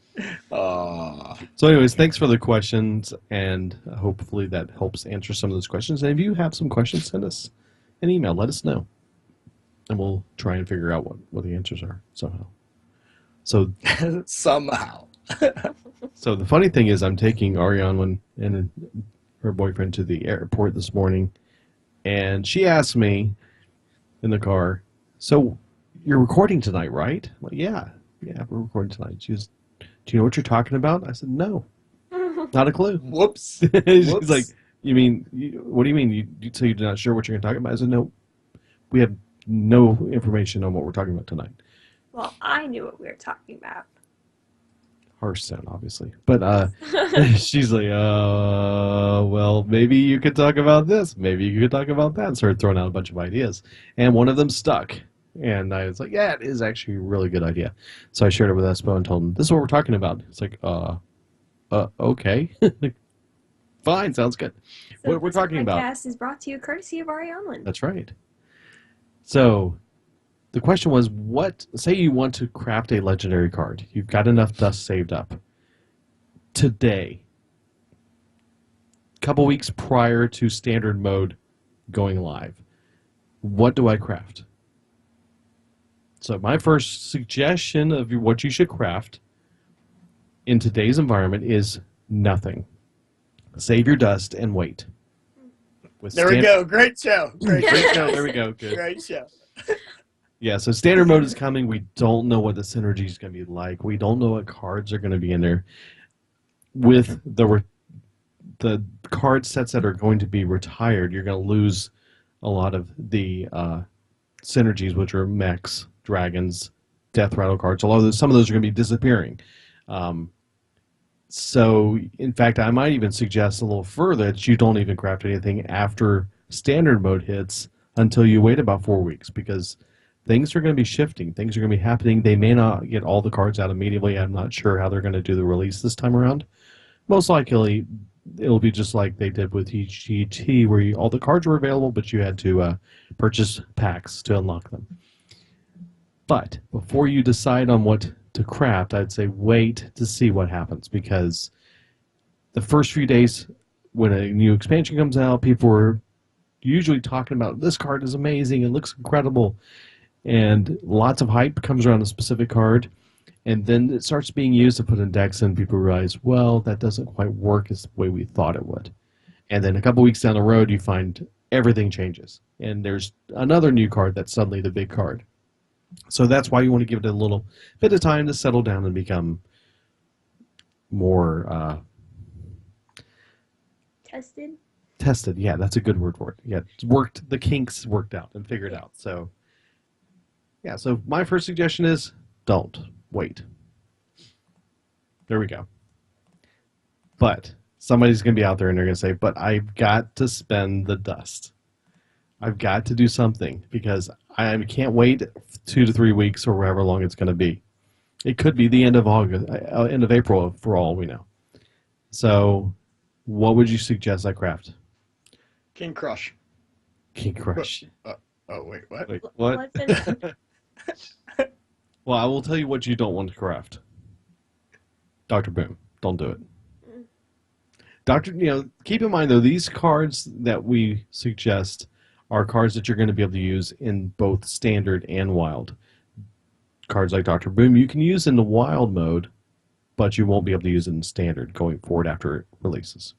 Oh, So, anyways, thanks for the questions, and hopefully that helps answer some of those questions. And if you have some questions, send us an email. Let us know, and we'll try and figure out what the answers are somehow. So, somehow. so the funny thing is, I'm taking Ariane and her boyfriend to the airport this morning, And she asked me in the car, "So you're recording tonight, right?" I'm like, yeah, we're recording tonight. She was, "Do you know what you're talking about?" I said, "No, not a clue." Whoops. She's Whoops. like, "You mean, what do you mean? So you're not sure what you're going to talk about?" I said, "No, we have no information on what we're talking about tonight." Well, I knew what we were talking about. Hearthstone, obviously. But she's like, well, maybe you could talk about this. Maybe you could talk about that. And started throwing out a bunch of ideas. And one of them stuck. And I was like, yeah, it is actually a really good idea. So I shared it with Espo and told him, this is what we're talking about. It's like, okay. Fine, sounds good. So What we're this talking about. podcast is brought to you courtesy of Arianlin. That's right. So the question was, say you want to craft a legendary card. You've got enough dust saved up. Today, a couple weeks prior to standard mode going live, what do I craft? So my first suggestion of what you should craft in today's environment is nothing. Save your dust and wait. There we go. Great show. Great show. There we go. Good. Great show. Yeah, so standard mode is coming. We don't know what the synergy is going to be like. We don't know what cards are going to be in there. With the card sets that are going to be retired, you're going to lose a lot of the synergies, which are mechs, dragons, death rattle cards. Some of those are going to be disappearing. So, in fact, I might even suggest a little further that you don't even craft anything after standard mode hits until you wait about 4 weeks, because things are going to be shifting. Things are going to be happening. They may not get all the cards out immediately. I'm not sure how they're going to do the release this time around. Most likely, it'll be just like they did with EGT, where all the cards were available, but you had to purchase packs to unlock them. But before you decide on what to craft, I'd say wait to see what happens, because the first few days when a new expansion comes out, people are usually talking about this card is amazing, it looks incredible, and lots of hype comes around a specific card, and then it starts being used to put in decks, and people realize, well, that doesn't quite work as the way we thought it would. And then a couple weeks down the road, you find everything changes, and there's another new card that's suddenly the big card. So that's why you want to give it a little bit of time to settle down and become more tested. Yeah, that's a good word for it. Yeah, it's worked. The kinks worked out and figured out. So yeah, so my first suggestion is don't wait. There we go. But somebody's going to be out there and they're going to say, but I've got to spend the dust. I've got to do something, because I can't wait 2 to 3 weeks or however long it's going to be. It could be the end of end of April for all we know. So what would you suggest I craft? King Crush. King Crush. Oh, wait, what? Wait, what? Well, I will tell you what you don't want to craft. Dr. Boom. Don't do it. Keep in mind, though, these cards that we suggest are cards that you're going to be able to use in both standard and wild. Cards like Dr. Boom you can use in the wild mode, but you won't be able to use it in standard going forward after it releases.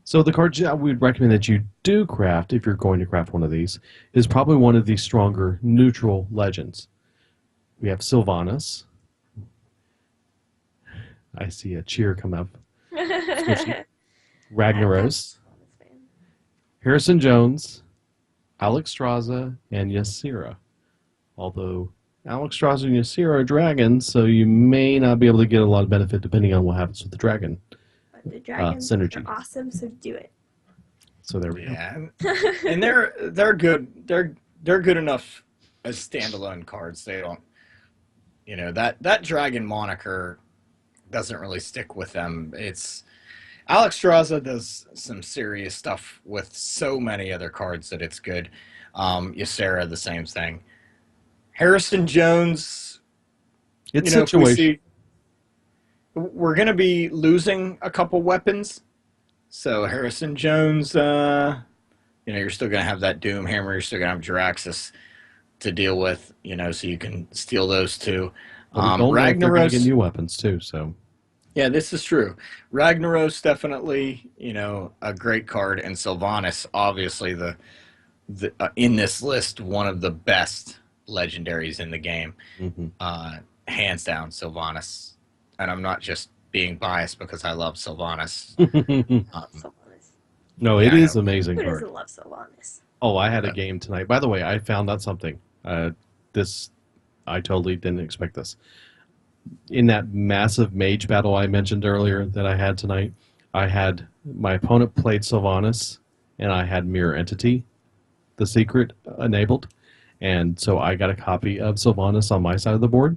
So the cards I would recommend that you do craft, if you're going to craft one of these, is probably one of these stronger neutral legends. We have Sylvanas. I see a cheer come up. Ragnaros. Harrison Jones. Alexstrasza, and Ysera. Although Alexstrasza and Ysera are dragons, so you may not be able to get a lot of benefit depending on what happens with the dragon. But the dragons synergy. are awesome, so do it. So there we go. Yeah, and they're good. They're good enough as standalone cards. They don't, that dragon moniker doesn't really stick with them. It's Alexstrasza does some serious stuff with so many other cards that it's good. Ysera, the same thing. Harrison Jones, It's situation. We're going to be losing a couple weapons. So Harrison Jones, you're still going to have that Doom Hammer. You're still going to have Jiraxis to deal with, so you can steal those too. Ragnaros, get new weapons too, so... Yeah, this is true. Ragnaros, definitely, a great card. And Sylvanas, obviously, the in this list, one of the best legendaries in the game. Mm-hmm. Hands down, Sylvanas. And I'm not just being biased because I love Sylvanas. Sylvanas. No, Yeah, it I is know. amazing Who card. doesn't love Sylvanas? Oh, I had a game tonight. By the way, I found out something. This I totally didn't expect this. In that massive mage battle I mentioned earlier that I had tonight, I had my opponent played Sylvanas, and I had Mirror Entity, the secret, enabled. And so I got a copy of Sylvanas on my side of the board.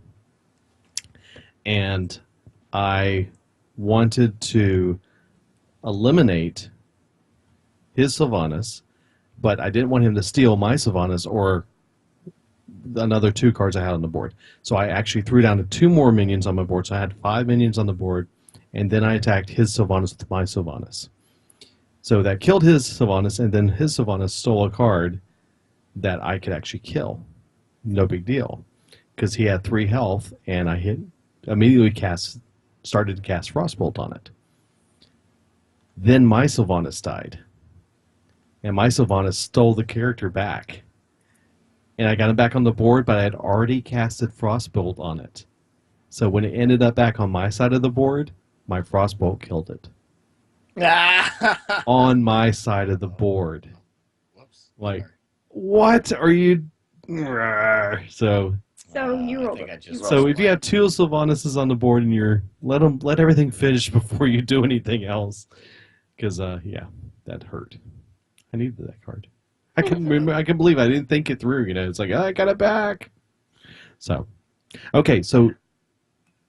And I wanted to eliminate his Sylvanas, but I didn't want him to steal my Sylvanas or another 2 cards I had on the board. So I actually threw down to 2 more minions on my board. So I had 5 minions on the board, and then I attacked his Sylvanas with my Sylvanas. So that killed his Sylvanas, and then his Sylvanas stole a card that I could actually kill. No big deal, because he had 3 health, and I immediately started to cast Frostbolt on it. Then my Sylvanas died, and my Sylvanas stole the character back. And I got him back on the board, but I had already casted Frostbolt on it. So when it ended up back on my side of the board, my Frostbolt killed it. On my side of the board. Whoops. Like, what are you... So So you I rolled think it. I just so rolled if you have 2 Sylvanases on the board and you're... Let everything finish before you do anything else. Because, yeah, that hurt. I needed that card. I couldn't remember. I can believe I didn't think it through. You know, it's like, oh, I got it back. So, okay. So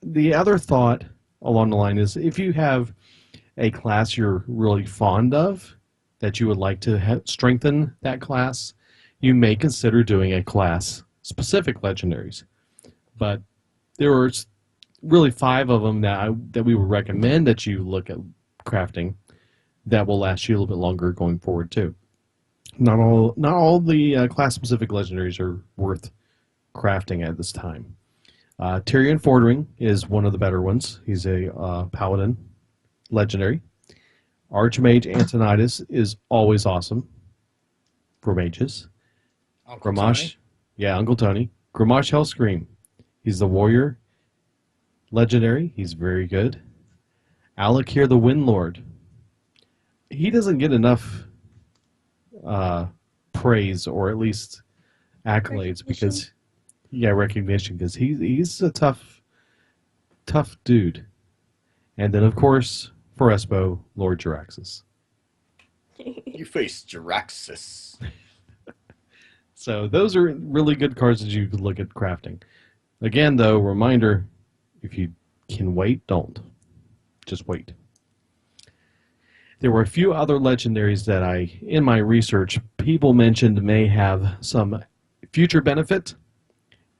the other thought along the line is if you have a class you're really fond of that you would like to strengthen that class, you may consider doing a class-specific legendaries. But there are really 5 of them that we would recommend that you look at crafting that will last you a little bit longer going forward too. Not all the class-specific legendaries are worth crafting at this time. Tyrion Fordring is one of the better ones. He's a paladin legendary. Archmage Antonidas is always awesome for mages. Uncle Gramash, Tony? yeah, Uncle Tony. Gramash Hellscream. He's the warrior legendary. He's very good. Alakir the Windlord. He doesn't get enough praise or at least accolades because recognition because he's a tough dude. And then of course for Espo, Lord Jiraxis. You face Jiraxis. So those are really good cards that you could look at crafting. Again though, reminder, if you can wait, don't. Just wait. There were a few other legendaries that in my research, people mentioned may have some future benefit,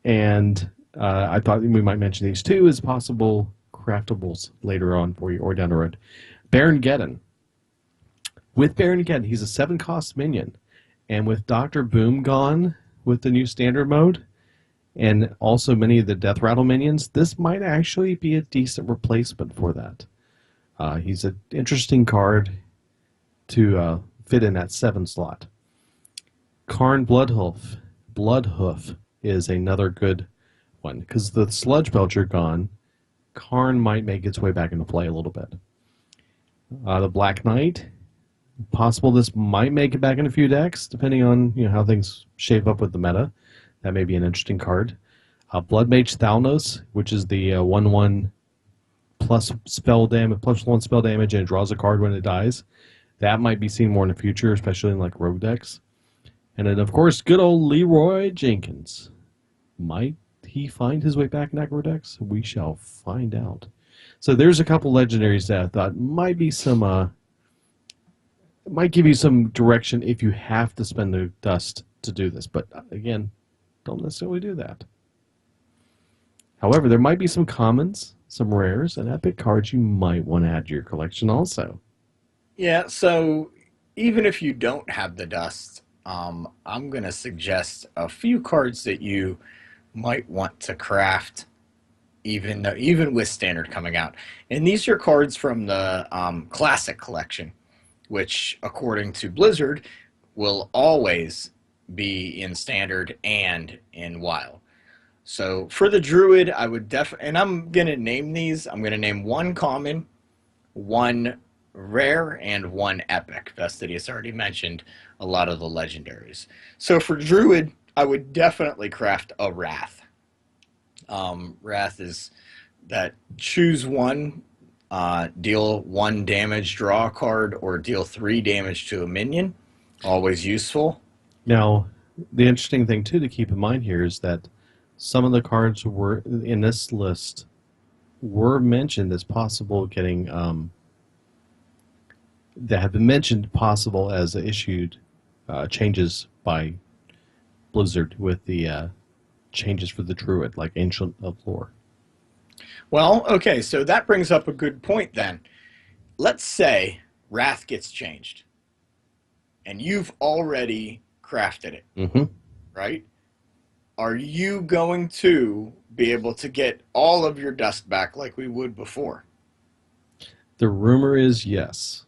and I thought we might mention these too as possible craftables later on for you or down the road. Baron Geddon. With Baron Geddon, he's a 7-cost minion, and with Dr. Boom gone with the new standard mode, and also many of the Death Rattle minions, this might actually be a decent replacement for that. He's an interesting card to fit in that 7 slot. Karn Bloodhoof is another good one because the Sludge Belcher gone. Karn might make its way back into play a little bit. The Black Knight, possible this might make it back in a few decks depending on how things shape up with the meta. That may be an interesting card. Blood Mage Thalnos, which is the 1/1 plus spell damage, +1 spell damage, and it draws a card when it dies. That might be seen more in the future, especially in like rogue decks. And then, of course, good old Leroy Jenkins. Might he find his way back in aggro decks? We shall find out. So there's a couple legendaries that I thought might be some, might give you some direction if you have to spend the dust to do this. But again, don't necessarily do that. However, there might be some commons, some rares, and epic cards you might want to add to your collection also. Yeah, so even if you don't have the dust, I'm going to suggest a few cards that you might want to craft even with standard coming out. And these are cards from the classic collection, which according to Blizzard will always be in standard and in wild. So for the druid, I would definitely, and I'm going to name these. I'm going to name one common, one rare, and one epic. Vestidius already mentioned a lot of the legendaries. So for druid, I would definitely craft a wrath. Wrath is that choose one, deal 1 damage, draw a card, or deal 3 damage to a minion. Always useful. Now, the interesting thing too to keep in mind here is that some of the cards were in this list were mentioned as possible getting that have been mentioned possible as issued changes by Blizzard with the changes for the druid, like Ancient of Lore. Well, okay, so that brings up a good point then. Let's say Wrath gets changed, and you've already crafted it, Mm-hmm. right? Are you going to be able to get all of your dust back like we would before? The rumor is yes.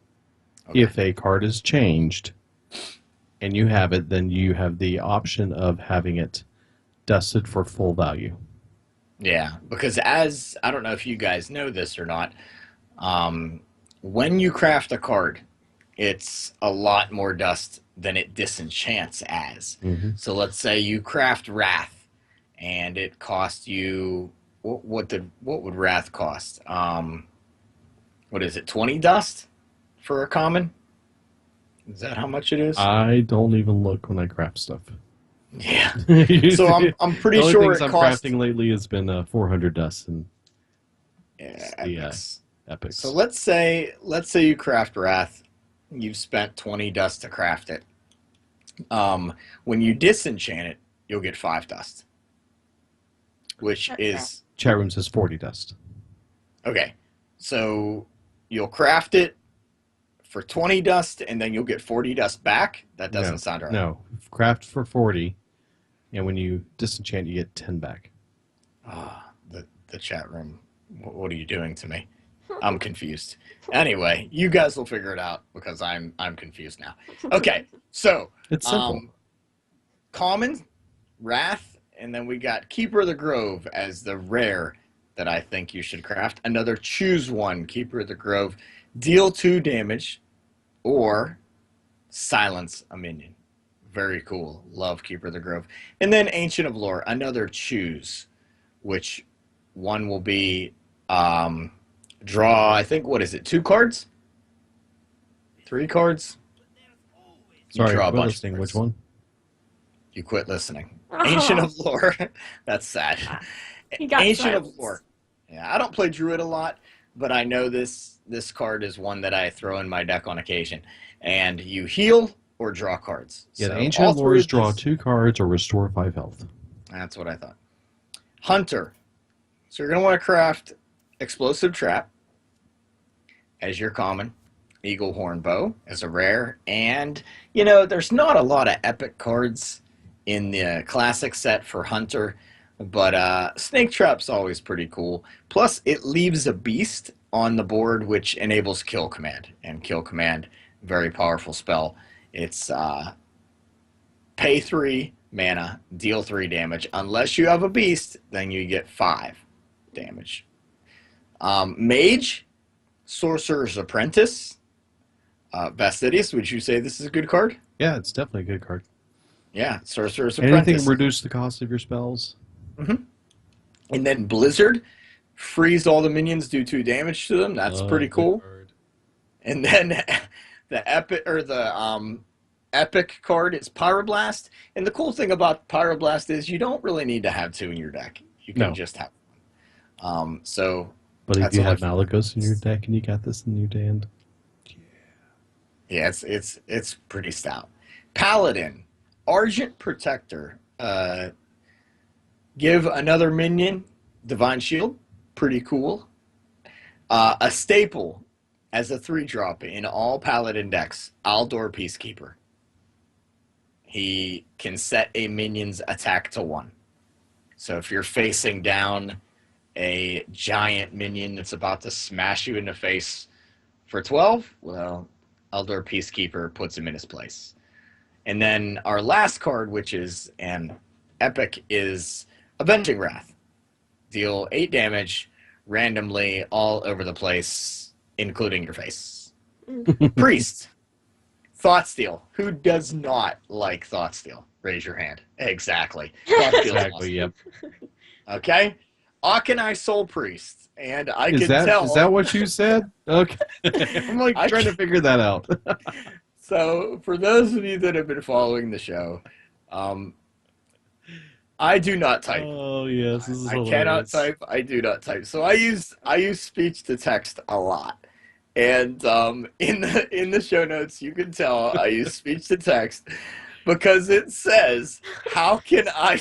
Okay. If a card is changed and you have it, then you have the option of having it dusted for full value. Yeah, because as, I don't know if you guys know this or not, when you craft a card, it's a lot more dust than it disenchants as. Mm-hmm. So let's say you craft Wrath, and it cost you, what would Wrath cost? What is it, 20 dust for a common? Is that how much it is? I don't even look when I craft stuff. Yeah. So I'm pretty the only sure things it I'm cost. crafting lately has been 400 dust and Yeah, the epics. epics. So let's say you craft Wrath. You've spent 20 dust to craft it. When you disenchant it, you'll get 5 dust, which That's is Chat room says 40 dust. okay. So you'll craft it for 20 dust, and then you'll get 40 dust back. That doesn't sound right. No, craft for 40, and when you disenchant, you get 10 back. The chat room. What are you doing to me? I'm confused. Anyway, you guys will figure it out because I'm confused now. Okay, so It's simple. common, Wrath, and then we got Keeper of the Grove as the rare that I think you should craft. Another choose one, Keeper of the Grove. Deal 2 damage or silence a minion. Very cool. Love Keeper of the Grove. And then Ancient of Lore, another choose, which one will be draw, I think, what is it, 2 cards? 3 cards? You Sorry, draw a quit bunch of listening. cards. Which one? You quit listening. Oh. Ancient of Lore. That's sad. He got Ancient silence. of Lore. Yeah, I don't play Druid a lot, but I know this card is one that I throw in my deck on occasion. And you heal or draw cards. Yeah, So the Ancient all of Lore three is of draw these- 2 cards or restore 5 health. That's what I thought. Hunter. So you're going to want to craft Explosive Trap as your common. Eagle Horn Bow as a rare. And, there's not a lot of epic cards in the classic set for Hunter, but Snake Trap's always pretty cool. Plus, it leaves a beast on the board, which enables Kill Command. And Kill Command, very powerful spell. It's pay 3 mana, deal 3 damage. Unless you have a beast, then you get 5 damage. Mage, Sorcerer's Apprentice. Vestidius, would you say this is a good card? Yeah, it's definitely a good card. Yeah, Sorcerer's Apprentice. Anything reduce the cost of your spells? And then Blizzard, freeze all the minions, do 2 damage to them. That's pretty Good cool. card. And then the epic card is Pyroblast. And the cool thing about Pyroblast is you don't really need to have 2 in your deck. You can No. just have one. So But if that's you all have I've- Malagos in your deck and you got this in your hand, yeah, it's pretty stout. Paladin, Argent Protector. Give another minion Divine Shield. Pretty cool. A staple as a 3-drop in all Paladin decks, Aldor Peacekeeper. He can set a minion's attack to 1. So if you're facing down a giant minion that's about to smash you in the face for 12, well, Eldor Peacekeeper puts him in his place. And then our last card, which is an epic, is Avenging Wrath. Deal 8 damage randomly all over the place, including your face. Priest. Thought Steal. Who does not like Thought Steal? Raise your hand. Exactly. Thought Steal's Exactly. awesome. Yep. Okay. Akanai Soul Priest. And I Is can tell. that what you said? Okay. I'm like trying to figure that out. So, for those of you that have been following the show, I do not type. Oh yes, this is I hilarious. cannot type. I do not type. So I use speech to text a lot. And in the show notes, you can tell I use speech to text because it says, "How can I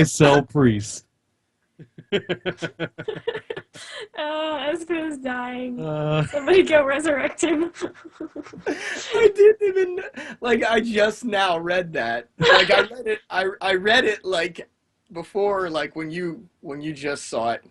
sell Priest?" Espo's dying. Somebody go resurrect him. I didn't even I just now read that. Like I read it. I read it like before, like when you just saw it.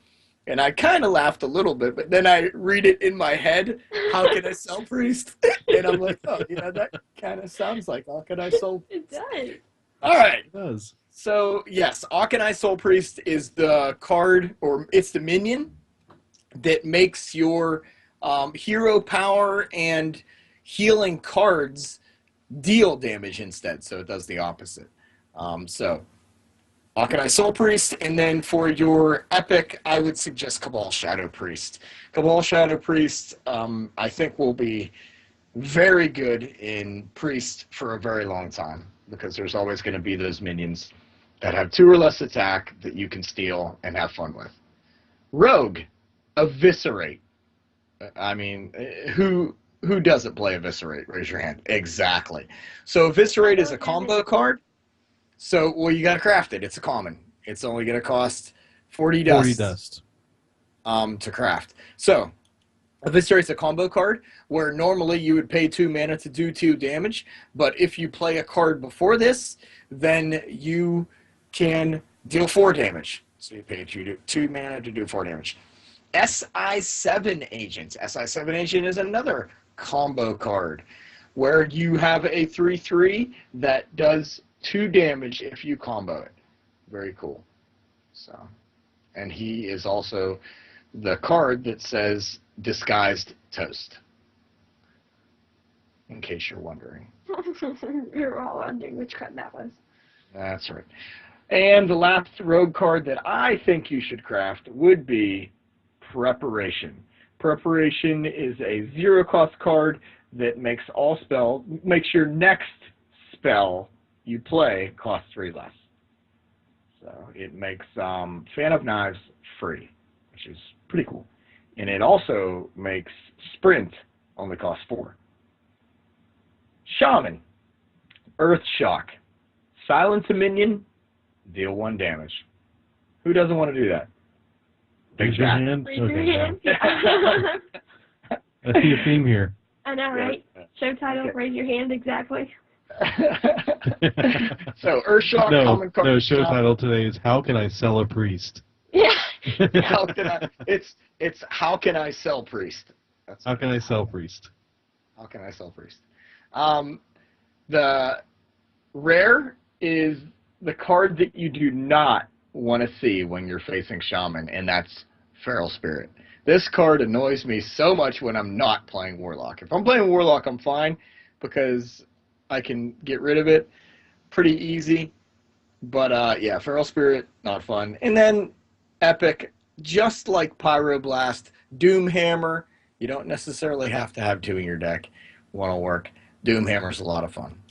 And I kind of laughed a little bit, but then I read it in my head. How can I sell Priest? And I'm like, oh, that kind of sounds like how can I sell? It does. All right. It does. So yes, Akanai Soul Priest is the card, or it's the minion that makes your hero power and healing cards deal damage instead. So it does the opposite. So Akanai Soul Priest, and then for your epic, I would suggest Cabal Shadow Priest. Cabal Shadow Priest, I think, will be very good in Priest for a very long time, because there's always going to be those minions that have 2 or less attack that you can steal and have fun with. Rogue, Eviscerate. I mean, who doesn't play Eviscerate? Raise your hand. Exactly. So Eviscerate is a combo card. So, well, you got to craft it. It's a common. It's only going to cost 40 dust. 40 dust. To craft. So, Eviscerate's a combo card where normally you would pay 2 mana to do 2 damage, but if you play a card before this, then you can deal 4 damage. So you pay 2 mana to do 4 damage. SI7 Agent. SI7 Agent is another combo card where you have a 3/3 that does 2 damage if you combo it. Very cool. So, and he is also the card that says Disguised Toast. In case you're wondering. You're all wondering which card that was. That's right. And the last rogue card that I think you should craft would be Preparation. Preparation is a 0-cost card that makes your next spell you play cost 3 less. So it makes Fan of Knives free, which is pretty cool. And it also makes Sprint only cost 4. Shaman, Earth Shock, silence a minion, deal 1 damage. Who doesn't want to do that? Big Raise your Jack. hand. Raise your Okay, hand. yeah. Yeah. I see a theme here. I know, right? Show title, Okay. raise your hand, exactly. So Earthshock, common card. No, show title today is How Can I Sell a Priest? Yeah. How can I? It's how can I sell Priest? That's How can I sell Priest? How can I sell Priest? The rare is the card that you do not want to see when you're facing Shaman, and that's Feral Spirit. This card annoys me so much when I'm not playing Warlock. If I'm playing Warlock, I'm fine because I can get rid of it pretty easy. But yeah, Feral Spirit, not fun. And then Epic, just like Pyroblast, Doomhammer. You don't necessarily have to have 2 in your deck. One will work. Doomhammer's a lot of fun.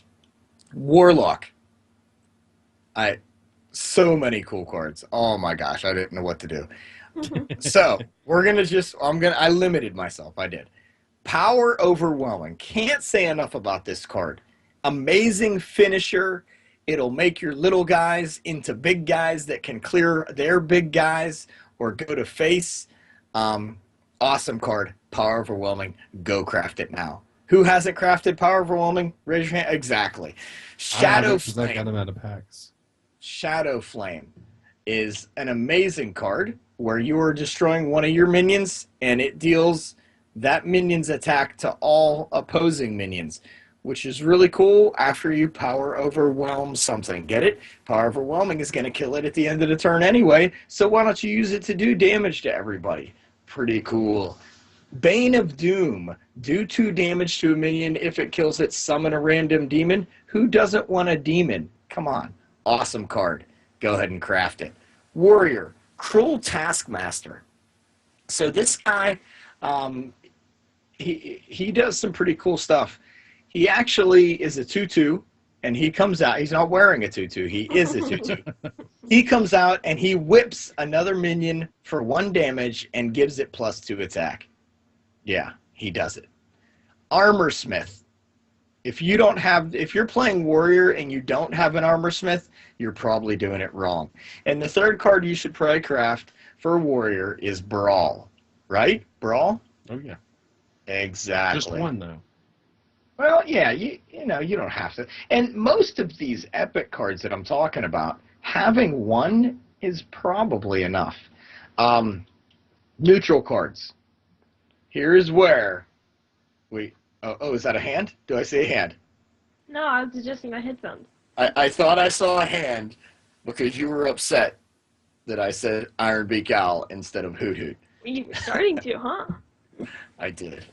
Warlock. So many cool cards. Oh my gosh, I didn't know what to do. So I limited myself. I did. Power Overwhelming. Can't say enough about this card. Amazing finisher. It'll make your little guys into big guys that can clear their big guys or go to face. Awesome card. Power Overwhelming. Go craft it now. Who hasn't crafted Power Overwhelming? Raise your hand. Exactly. Shadow Flame. I got them out of packs. Shadow Flame is an amazing card where you are destroying one of your minions and it deals that minion's attack to all opposing minions, which is really cool after you power overwhelm something. Get it? Power overwhelming is going to kill it at the end of the turn anyway, so why don't you use it to do damage to everybody? Pretty cool. Bane of Doom. Do 2 damage to a minion. If it kills it, summon a random demon. Who doesn't want a demon? Come on. Awesome card. Go ahead and craft it. Warrior. Cruel Taskmaster. So this guy, he does some pretty cool stuff. He actually is a 2/2, and he comes out. He's not wearing a 2/2. He is a 2/2. He comes out, and he whips another minion for 1 damage and gives it +2 attack. Yeah, he does it. Armor Smith. If you're playing Warrior and you don't have an Armor Smith, you're probably doing it wrong. And the third card you should probably craft for Warrior is Brawl. Right? Brawl? Oh, yeah. Exactly. Just 1, though. Well, yeah, you don't have to. And most of these epic cards that I'm talking about, having 1 is probably enough. Neutral cards. Here is where is that a hand? Do I see a hand? No, I was adjusting my headphones. I thought I saw a hand because you were upset that I said Iron Beak Owl instead of Hoot Hoot. You were starting to, huh? I did.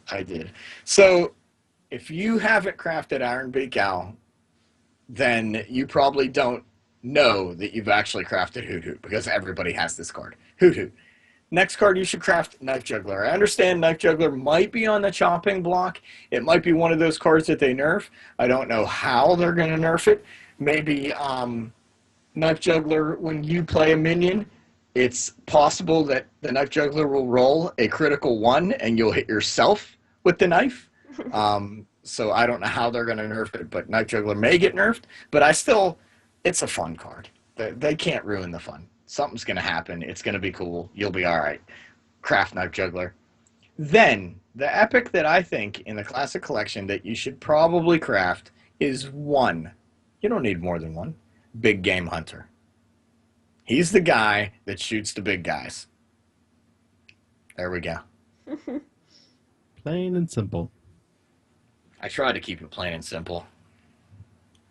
So, if you haven't crafted Iron Beak Owl, then you probably don't know that you've actually crafted Hoot Hoot, because everybody has this card. Hoot Hoot. Next card you should craft, Knife Juggler. I understand Knife Juggler might be on the chopping block. It might be one of those cards that they nerf. I don't know how they're going to nerf it. Maybe Knife Juggler, when you play a minion, it's possible that the Knife Juggler will roll a critical 1 and you'll hit yourself with the knife. So I don't know how they're going to nerf it, but Knife Juggler may get nerfed. But it's a fun card. They can't ruin the fun. Something's going to happen. It's going to be cool. You'll be all right. Craft Knife Juggler. Then, the epic that I think in the Classic Collection that you should probably craft is 1. You don't need more than 1. Big Game Hunter. He's the guy that shoots the big guys. There we go. Plain and simple. I try to keep it plain and simple.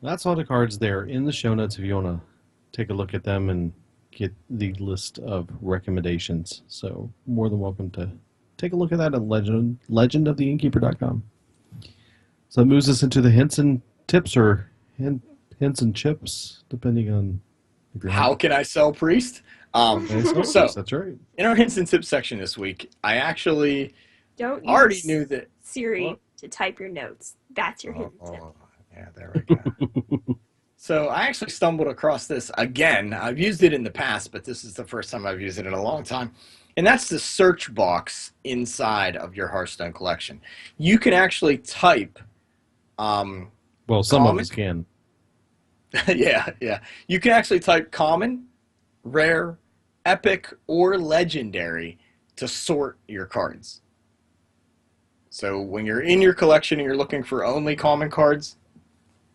That's all the cards there in the show notes if you want to take a look at them and get the list of recommendations. So more than welcome to take a look at that at legendoftheinnkeeper.com. So that moves us into the hints and tips, or hints and chips, depending on if you're How can I sell Priest? So that's right. In our hints and tips section this week, I actually Don't knew that Siri to type your notes. That's your hint tip. Yeah, there we go. So I actually stumbled across this again. I've used it in the past, but this is the first time I've used it in a long time. And that's the search box inside of your Hearthstone collection. You can actually type. Well, some of us can. Yeah. You can actually type common, rare, epic, or legendary to sort your cards. So when you're in your collection and you're looking for only common cards,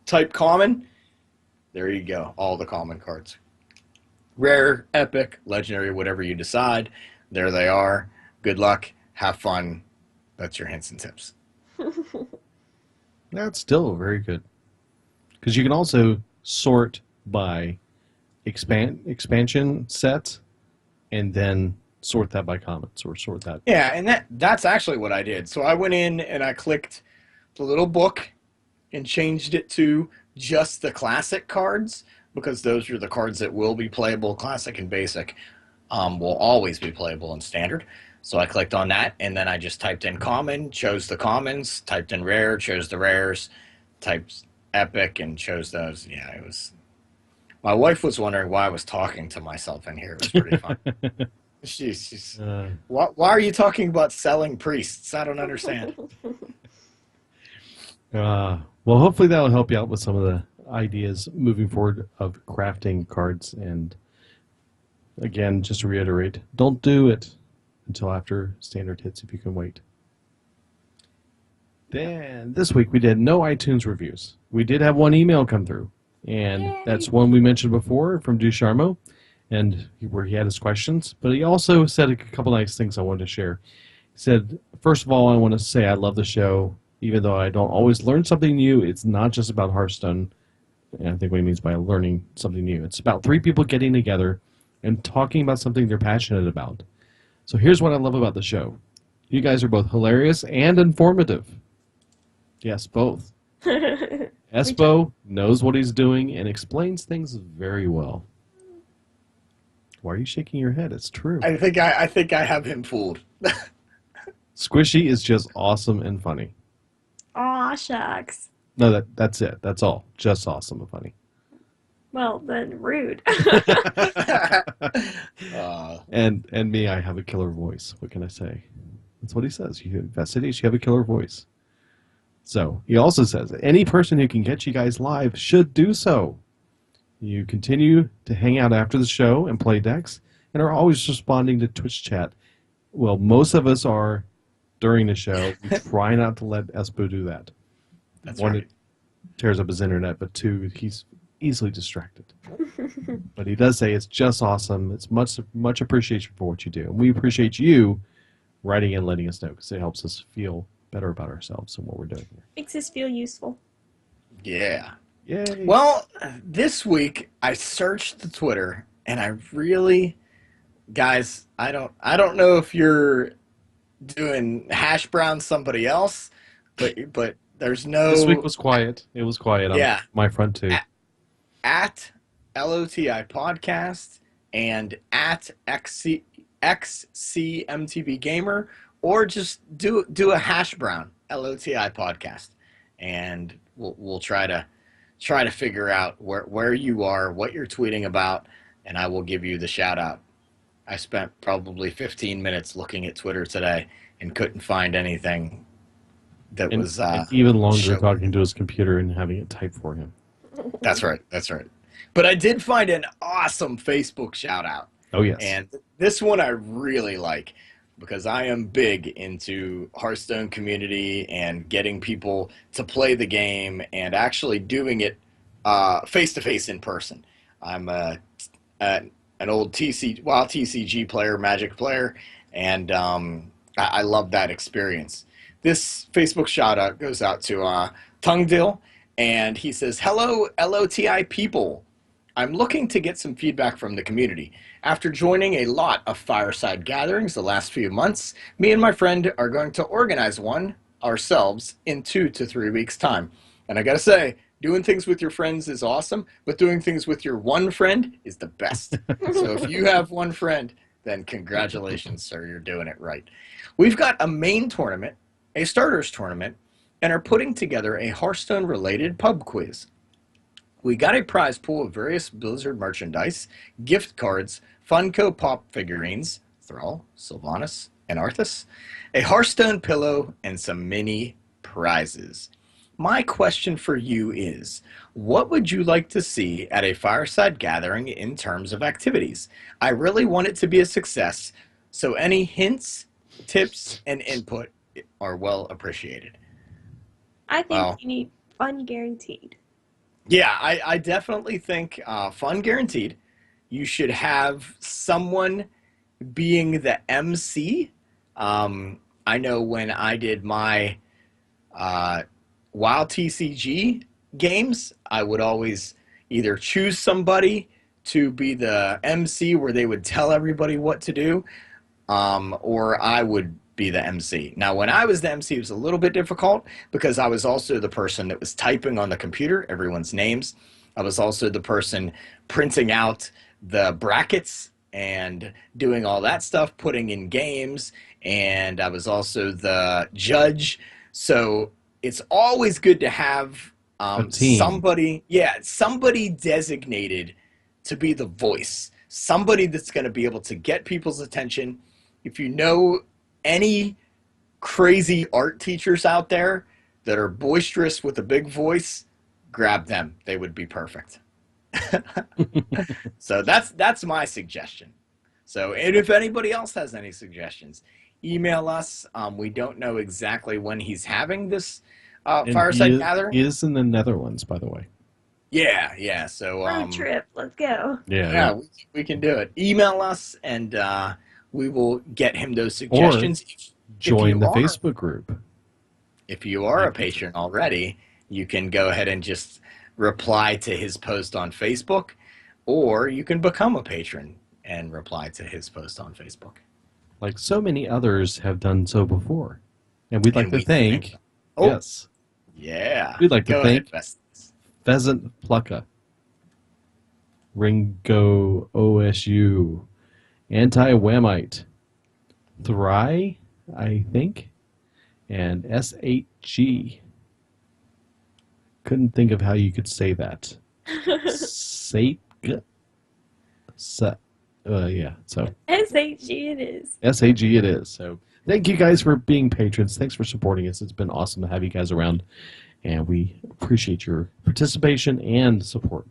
type common. There you go. All the common cards. Rare, epic, legendary, whatever you decide. There they are. Good luck. Have fun. That's your hints and tips. That's still very good. Because you can also sort by expansion set and then sort that by comments, or sort that. Yeah, and that's actually what I did. So I went in and I clicked the little book and changed it to just the classic cards, because those are the cards that will be playable. Classic and basic will always be playable in standard. So I clicked on that, and then I just typed in common, chose the commons, typed in rare, chose the rares, typed epic, and chose those. Yeah, it was. My wife was wondering why I was talking to myself in here. It was pretty fun. She's why are you talking about selling priests? I don't understand. Well, hopefully that will help you out with some of the ideas moving forward of crafting cards. And again, just to reiterate, don't do it until after standard hits if you can wait. Then this week we did no iTunes reviews. We did have one email come through, and Yay. that's one we mentioned before from Ducharmo, and where he had his questions. But he also said a couple nice things I wanted to share. He said, first of all, I want to say I love the show. Even though I don't always learn something new, it's not just about Hearthstone. And I think what he means by learning something new. It's about three people getting together and talking about something they're passionate about. So here's what I love about the show. You guys are both hilarious and informative. Yes, both. Espo knows what he's doing and explains things very well. Why are you shaking your head? It's true. I think I have him fooled. Squishy is just awesome and funny. Aw, shucks. No, that's it. That's all. Just awesome and funny. Well, then rude. And me, I have a killer voice. What can I say? That's what he says. You invested, you have a killer voice. So he also says any person who can get you guys live should do so. You continue to hang out after the show and play decks and are always responding to Twitch chat. Well, most of us are during the show. We try not to let Espo do that. That's One, right. it tears up his internet, but two, he's easily distracted. But he does say it's just awesome. It's much appreciation for what you do. And we appreciate you writing and letting us know because it helps us feel better about ourselves and what we're doing here. Makes us feel useful. Yeah. Yay. Well, this week I searched the Twitter and I really, guys, I don't know if you're doing hash brown somebody else, but there's no. This week was quiet. It was quiet on Yeah. my front too. At LOTI Podcast and at XCMTV Gamer, or just do a hash brown LOTI Podcast, and we'll try to figure out where you are, what you're tweeting about, and I will give you the shout out. I spent probably 15 minutes looking at Twitter today and couldn't find anything that was and even longer show. talking to his computer and having it type for him. That's right. But I did find an awesome Facebook shout out. Oh, yes. And this one I really like because I am big into Hearthstone community and getting people to play the game and actually doing it face-to-face in person. I'm an old TCG player, Magic player, and I love that experience. This Facebook shout-out goes out to Tungdil, and he says, "Hello, LOTI people. I'm looking to get some feedback from the community. After joining a lot of fireside gatherings the last few months, me and my friend are going to organize one ourselves in 2 to 3 weeks' time. And I gotta say, doing things with your friends is awesome, but doing things with your one friend is the best. So if you have one friend, then congratulations, sir, you're doing it right. We've got a main tournament, a starters tournament, and are putting together a Hearthstone-related pub quiz. We got a prize pool of various Blizzard merchandise, gift cards, Funko Pop figurines, Thrall, Sylvanas, and Arthas, a Hearthstone pillow, and some mini prizes. My question for you is, what would you like to see at a fireside gathering in terms of activities? I really want it to be a success, so any hints, tips, and input are well appreciated." I think you need fun guaranteed. Yeah, I definitely think fun guaranteed. You should have someone being the MC. I know when I did my WoW TCG games, I would always either choose somebody to be the MC where they would tell everybody what to do, or I would be the MC. Now, when I was the MC, it was a little bit difficult because I was also the person that was typing on the computer everyone's names. I was also the person printing out the brackets and doing all that stuff, putting in games, and I was also the judge. So it's always good to have a team. somebody designated to be the voice, somebody that's going to be able to get people's attention. If you know any crazy art teachers out there that are boisterous with a big voice, grab them. They would be perfect. So that's my suggestion. So, and if anybody else has any suggestions, email us. We don't know exactly when he's having this fireside gathering. He is in the Netherlands, by the way. Yeah. So Road trip, let's go. Yeah. We can do it. Email us and we will get him those suggestions. Join the are. Facebook group. if you are a patron already, you can go ahead and just reply to his post on Facebook, or you can become a patron and reply to his post on Facebook. Like so many others have done so before. And we'd like And to we thank, Oh. yes, Yeah. we'd like to Go thank ahead, Festus. Pheasant Plucka, Ringo OSU, Anti-Whamite, Thry, I think, and S8G. Couldn't think of how you could say that. Sate. Yeah, so SHG it is. SAG it is. So thank you guys for being patrons. Thanks for supporting us. It's been awesome to have you guys around, and we appreciate your participation and support.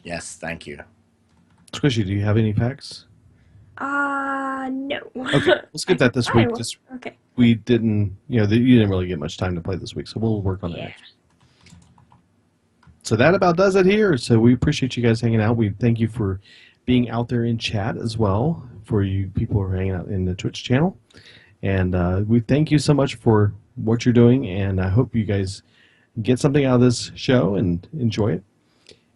Yes, thank you. Squishy, do you have any facts? No. Okay, we'll skip that this week. Just Okay. we didn't, you didn't really get much time to play this week, so we'll work on that. Yeah. So that about does it here. So we appreciate you guys hanging out. We thank you for being out there in chat as well, for you people who are hanging out in the Twitch channel. And we thank you so much for what you're doing, and I hope you guys get something out of this show and enjoy it.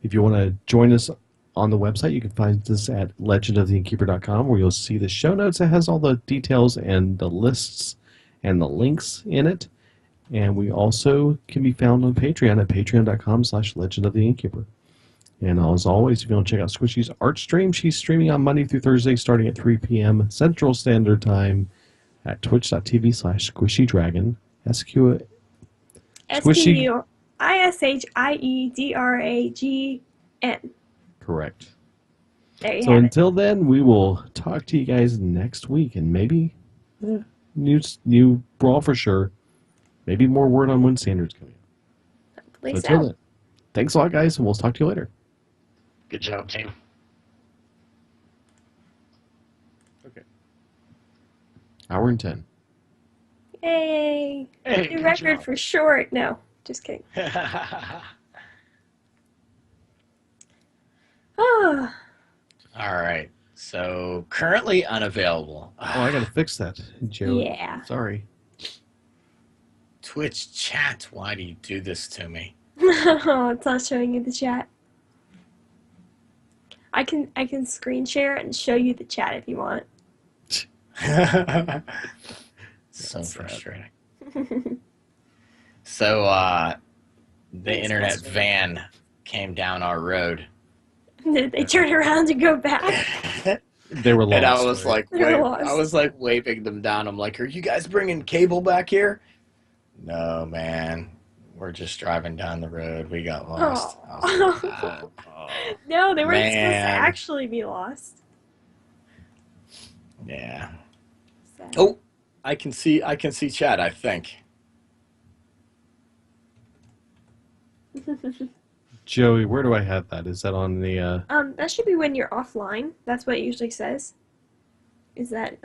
If you want to join us on the website, you can find us at legendoftheinnkeeper.com, where you'll see the show notes. It has all the details and the lists and the links in it. And we also can be found on Patreon at patreon.com/legendoftheinnkeeper. And as always, if you want to check out Squishy's art stream, she's streaming on Monday through Thursday starting at 3 p.m. Central Standard Time at twitch.tv/SquishieDragon. SquishieDragon. Correct. There you So have it. until then, we will talk to you guys next week, and maybe new brawl for sure. Maybe more word on when Standard's coming. So Please until out. then, thanks a lot, guys, and we'll talk to you later. Good job, team. Okay. Hour and 10. Yay! Hey, New good record job. for short. No, just kidding. Oh, All right. So currently unavailable. Oh, I gotta fix that, Joe. yeah. Sorry. Twitch chat. Why do you do this to me? It's not showing you the chat. I can screen share and show you the chat if you want. So That's frustrating. So the Thanks, internet Pastor. van came down our road. Did they turn around and go back? They were lost. And I was right? like waving them down. I'm like, "Are you guys bringing cable back here?" No, man. We're just driving down the road. We got lost. Aw. I was like, "Oh." No, they weren't supposed to Man. actually be lost. Yeah. Sad. Oh, I can see chat, I think. Joey, where do I have that? Is that on the? That should be when you're offline. That's what it usually says. Is that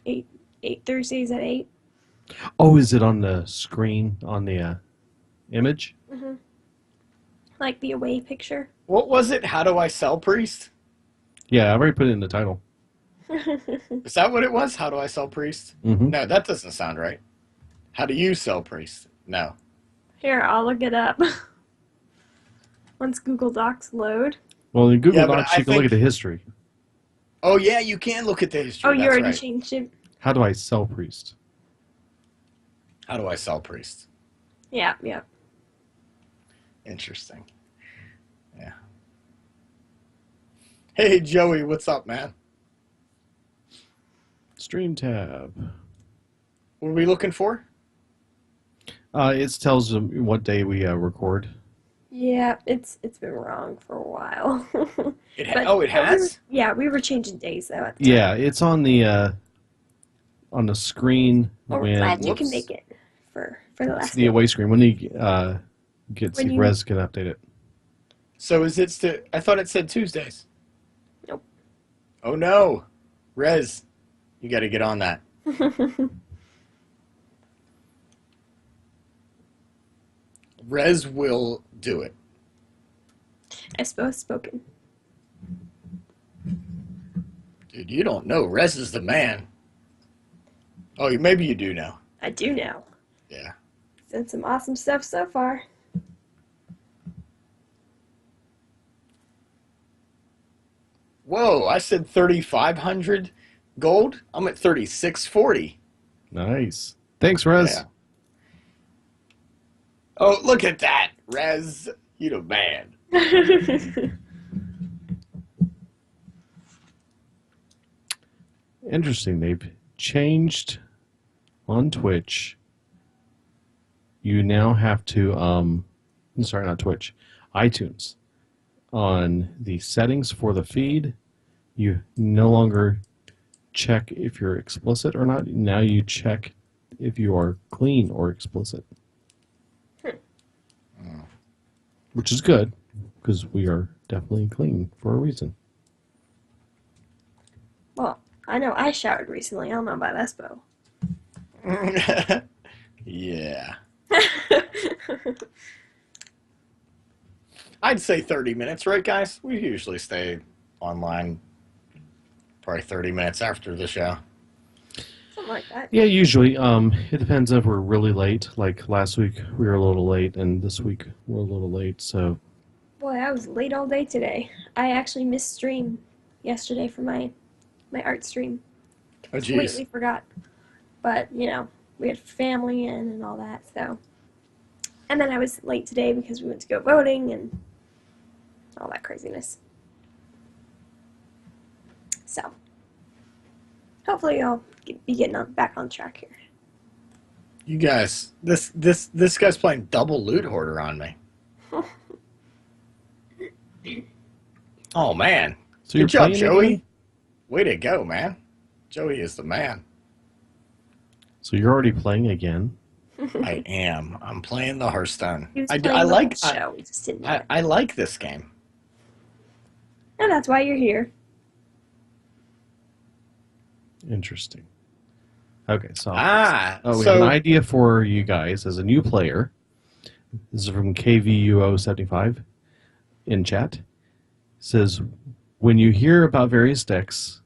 eight Thursdays at 8? Oh, is it on the screen on the image? Mm-hmm. Like the away picture. What was it? How do I sell priest? Yeah, I've already put it in the title. Is that what it was? How do I sell priest? Mm-hmm. No, that doesn't sound right. How do you sell priest? No. Here, I'll look it up. Once Google Docs load. Well, in Google Yeah, but Docs, I you can look at think- the history. Oh yeah, you can look at the history. Oh, you That's already right. changed it? How do I sell priest? How do I sell priest? Yeah, yeah. Interesting. Yeah. Hey Joey, what's up, man? Stream tab. What are we looking for? It tells them what day we record. Yeah, it's been wrong for a while. It But- oh, it but has? we were changing days though at the time. Yeah, it's on the screen Well, we're when glad you can Whoops. make it for the it's last the one. away screen when you get When see you- Rez can update it. So is it still I thought it said Tuesdays. Nope. Oh no. Rez, you gotta get on that. Rez will do it. I suppose spoken. Dude, you don't know. Rez is the man. Oh, maybe you do know. I do now. Yeah. Done some awesome stuff so far. Whoa, I said 3,500 gold. I'm at 3,640. Nice. Thanks, Rez. Yeah. Oh, look at that, Rez. You the man. Interesting. They've changed on Twitch. You now have to, sorry, not Twitch, iTunes. On the settings for the feed, you no longer check if you're explicit or not. Now you check if you are clean or explicit. Which is good, because we are definitely clean for a reason. Well, I know I showered recently. I don't know about Espo. Yeah. I'd say 30 minutes, right, guys? We usually stay online probably 30 minutes after the show. Something like that. Yeah, usually. It depends if we're really late. Like last week, we were a little late, and this week we're a little late. So, Boy, I was late all day today. I actually missed stream yesterday for my art stream. Oh, Completely jeez. forgot. But, you know, we had family in and all that, so. And then I was late today because we went to go voting and all that craziness. So, hopefully I'll be getting back on track here. You guys, this guy's playing double loot hoarder on me. Oh, man. so you're Good job, playing Joey. again? Way to go, man. Joey is the man. So you're already playing again? I am. I'm playing the Hearthstone. He was I playing the like whole show. We just didn't know it. I like this game. And that's why you're here. Interesting. Okay, so We we have an so idea for you guys as a new player. This is from KVUO75 in chat. It says, when you hear about various decks,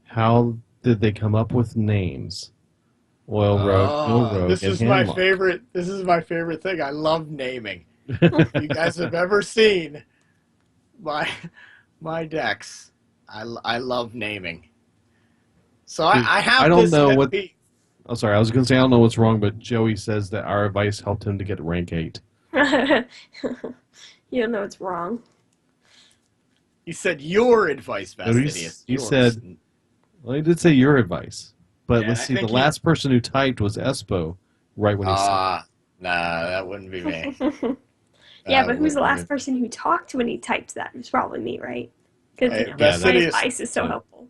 how did they come up with names? Oil Rogue, Mill Rogue, this and is my Handlock. favorite. This is my favorite thing. I love naming. You guys have ever seen my decks? I love naming. So I have. I don't this know what. FP. Oh, sorry, I was going to say I don't know what's wrong, but Joey says that our advice helped him to get rank 8. You don't know what's wrong. You said your advice, No, he Fastidious. he Yours. said- Well, he did say your advice, but Yeah, let's I see. The think last person who typed was Espo, right when he said. Nah, that wouldn't be me. Yeah, That but who's the wouldn't last be- person who talked when he typed that? It was probably me, right? Because Hey, my Fastidious- advice is so so- helpful.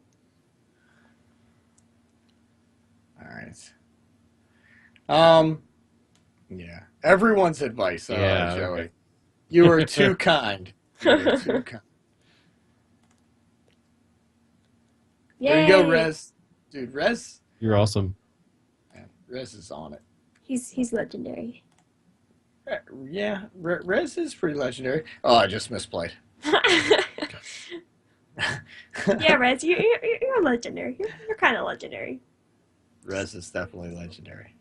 All right. Yeah. Everyone's advice. Oh, Yeah, Joey. okay. You were too kind. You were too kind. There you go, Yay! Rez. Dude, Rez. You're awesome. Man, Rez is on it. He's legendary. Yeah, Rez is pretty legendary. Oh, I just misplayed. Yeah, Rez, you're legendary. You're kind of legendary. Rez is definitely legendary.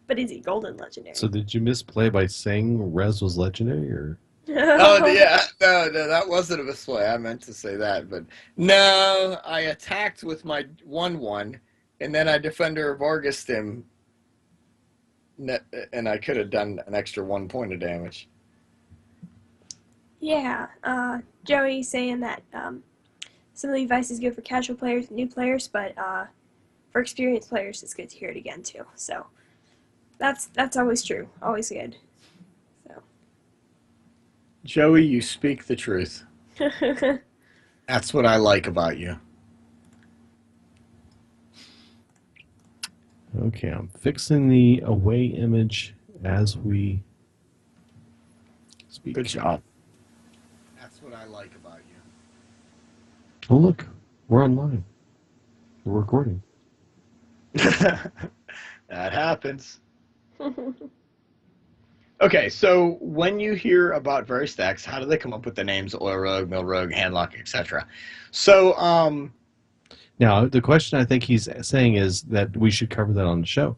But is he golden legendary? So did you misplay by saying Rez was legendary, or? Oh, yeah. No, that wasn't a misplay. I meant to say that. But no, I attacked with my 1-1, and then I Defender Vargas him, and I could have done an extra 1 point of damage. Yeah, Joey saying that some of the advice is good for casual players and new players, but for experienced players, it's good to hear it again too. So that's always true, always good. So Joey, you speak the truth. That's what I like about you. Okay, I'm fixing the away image as we speak. Good job. That's what I like about you. Oh, look, we're online. We're recording. That happens. Okay, so when you hear about various decks, how do they come up with the names Oil Rogue, Mill Rogue, Handlock, etc.? So, Now, the question I think he's saying is that we should cover that on the show.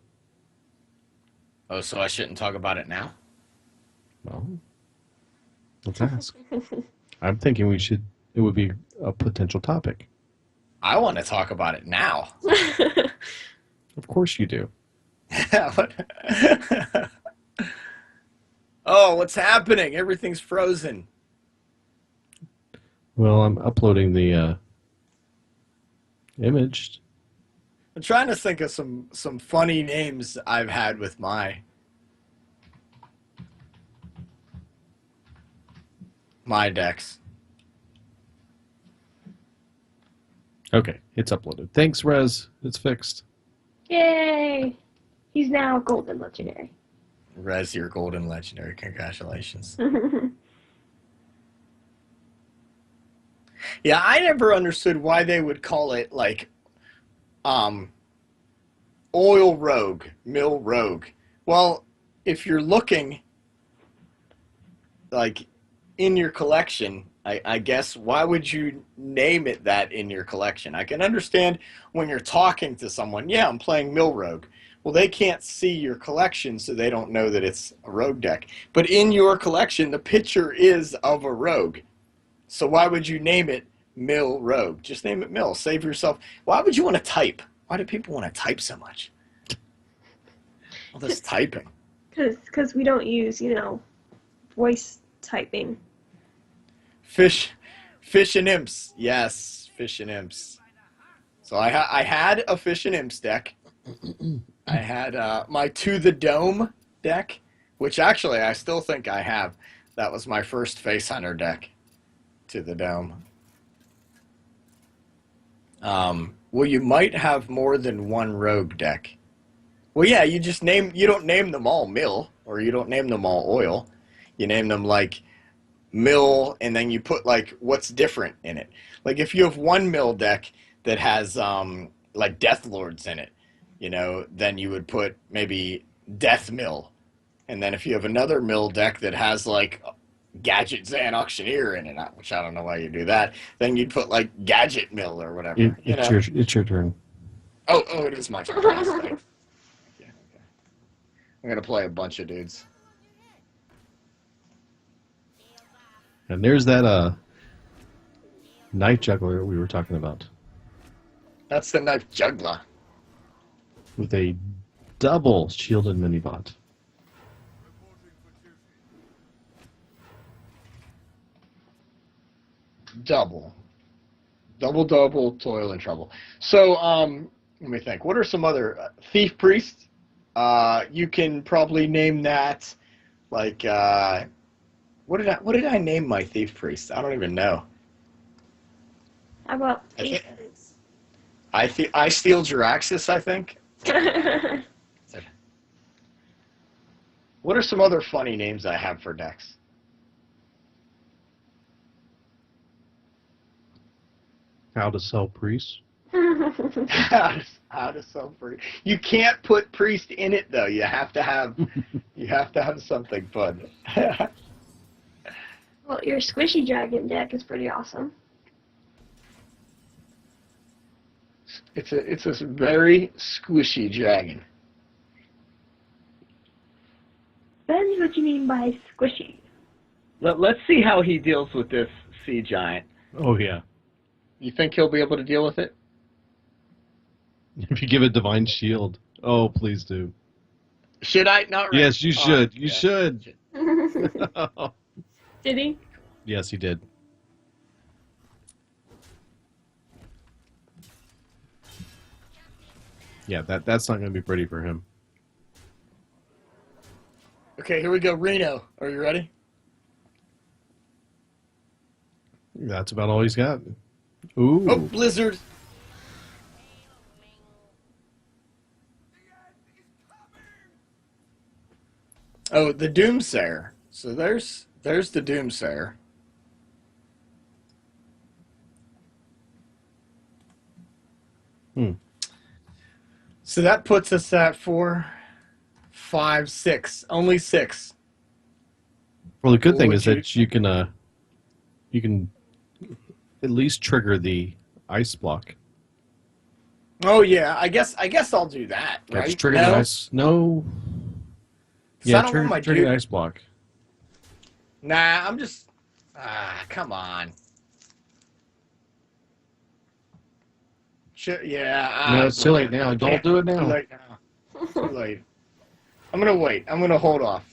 Oh, so I shouldn't talk about it now? Well, let's ask. I'm thinking it would be a potential topic. I want to talk about it now. Of course you do. Oh, what's happening? Everything's frozen. Well, I'm uploading the image. I'm trying to think of some funny names I've had with my decks. Okay, it's uploaded. Thanks, Rez. It's fixed. Yay! He's now golden legendary. Rez, your golden legendary. Congratulations. Yeah, I never understood why they would call it like oil rogue, mill rogue. Well, if you're looking like in your collection, I guess why would you name it that in your collection? I can understand when you're talking to someone, yeah, I'm playing mill rogue. Well, they can't see your collection, so they don't know that it's a rogue deck. But in your collection, the picture is of a rogue. So why would you name it Mill Rogue? Just name it Mill. Save yourself. Why would you want to type? Why do people want to type so much? All this typing. Because we don't use, voice typing. Fish and Imps. Yes, Fish and Imps. So I had a Fish and Imps deck. I had my To the Dome deck, which actually I still think I have. That was my first Face Hunter deck. To the Dome. Well, you might have more than one rogue deck. Well, yeah, you don't name them all Mill, or you don't name them all Oil. You name them like Mill, and then you put like what's different in it. Like if you have one Mill deck that has like Death Lords in it, then you would put maybe Death Mill. And then if you have another Mill deck that has like Gadget Zan Auctioneer in it, which I don't know why you do that, then you'd put like Gadget Mill or whatever. It's your turn. Oh, it is my turn. Okay. I'm gonna play a bunch of dudes. And there's that Night Juggler we were talking about. That's the Knife Juggler. With a double shielded mini-bot. Double, toil and trouble. So, let me think. What are some other Thief Priest? You can probably name that like what did I name my Thief Priest? I don't even know. How about I steal Jiraxis, I think. What are some other funny names I have for decks? How to sell priests? How to sell priest? You can't put priest in it though. You have to have something fun. Well, your SquishieDragon deck is pretty awesome. It's a very squishy dragon. Depends what you mean by squishy. Let's see how he deals with this sea giant. Oh yeah. You think he'll be able to deal with it? If you give it Divine Shield. Oh, please do. Should I? Not right. Yes, you should. You should. Did he? Yes, he did. Yeah, that's not going to be pretty for him. Okay, here we go. Reno, are you ready? That's about all he's got. Ooh. Oh, Blizzard. Oh, the Doomsayer. So there's the Doomsayer. So that puts us at 4, 5, 6. Only 6. Well, the good What thing would is that you can at least trigger the ice block. Oh yeah, I guess I'll do that. Yeah, Right? just trigger the ice. No. Yeah, I don't want my turn your dude. ice block. Nah, I'm just. Come on. Yeah. No, it's too late now. Don't do it Too now. late now. Too late. I'm gonna wait. I'm gonna hold off.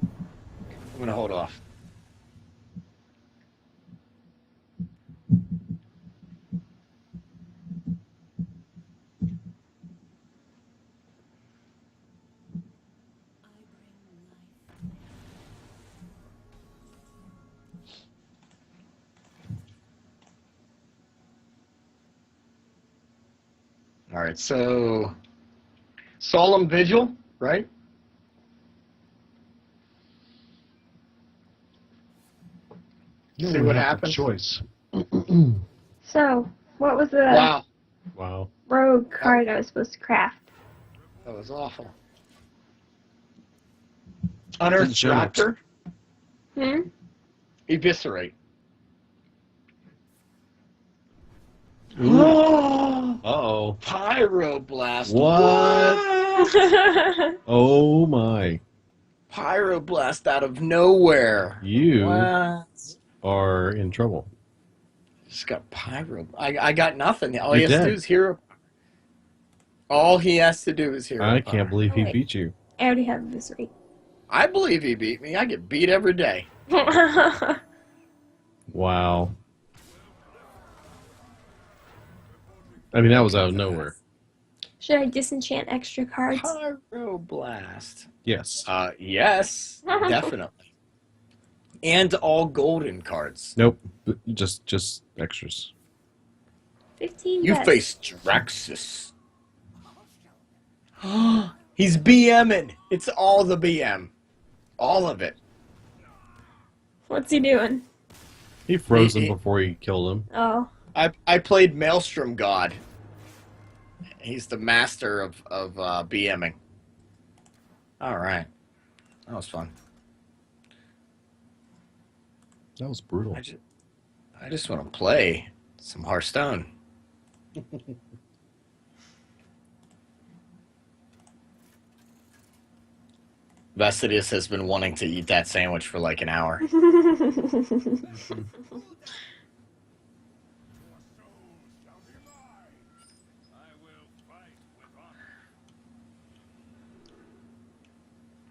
I'm gonna hold off. All right, so Solemn Vigil, right? See what happens. Choice. So, what was the Wow, Wow. rogue card I was supposed to craft? that was awful. Unearthed Show notes. Raptor, Hmm? Eviscerate. Ooh. Oh, Uh-oh. Pyroblast. What? Oh my. Pyroblast out of nowhere. You What? are in trouble. Just got pyro. I got nothing. All You're he has to dead. do is hero. All he has to do is hero. I can't power. believe he Wait. beat you. I already have this right. I believe he beat me. I get beat every day. Wow. I mean, that was out of nowhere. Should I disenchant extra cards? Pyroblast. Yes. Yes, definitely. And all golden cards. Nope. Just extras. 15 You bets. face Draxus. He's BMing. It's all the BM. All of it. What's he doing? He froze him He- before he killed him. Oh. I played Maelstrom God. He's the master of BMing. All right. That was fun. That was brutal. I just want to play some Hearthstone. Vestidius has been wanting to eat that sandwich for like an hour.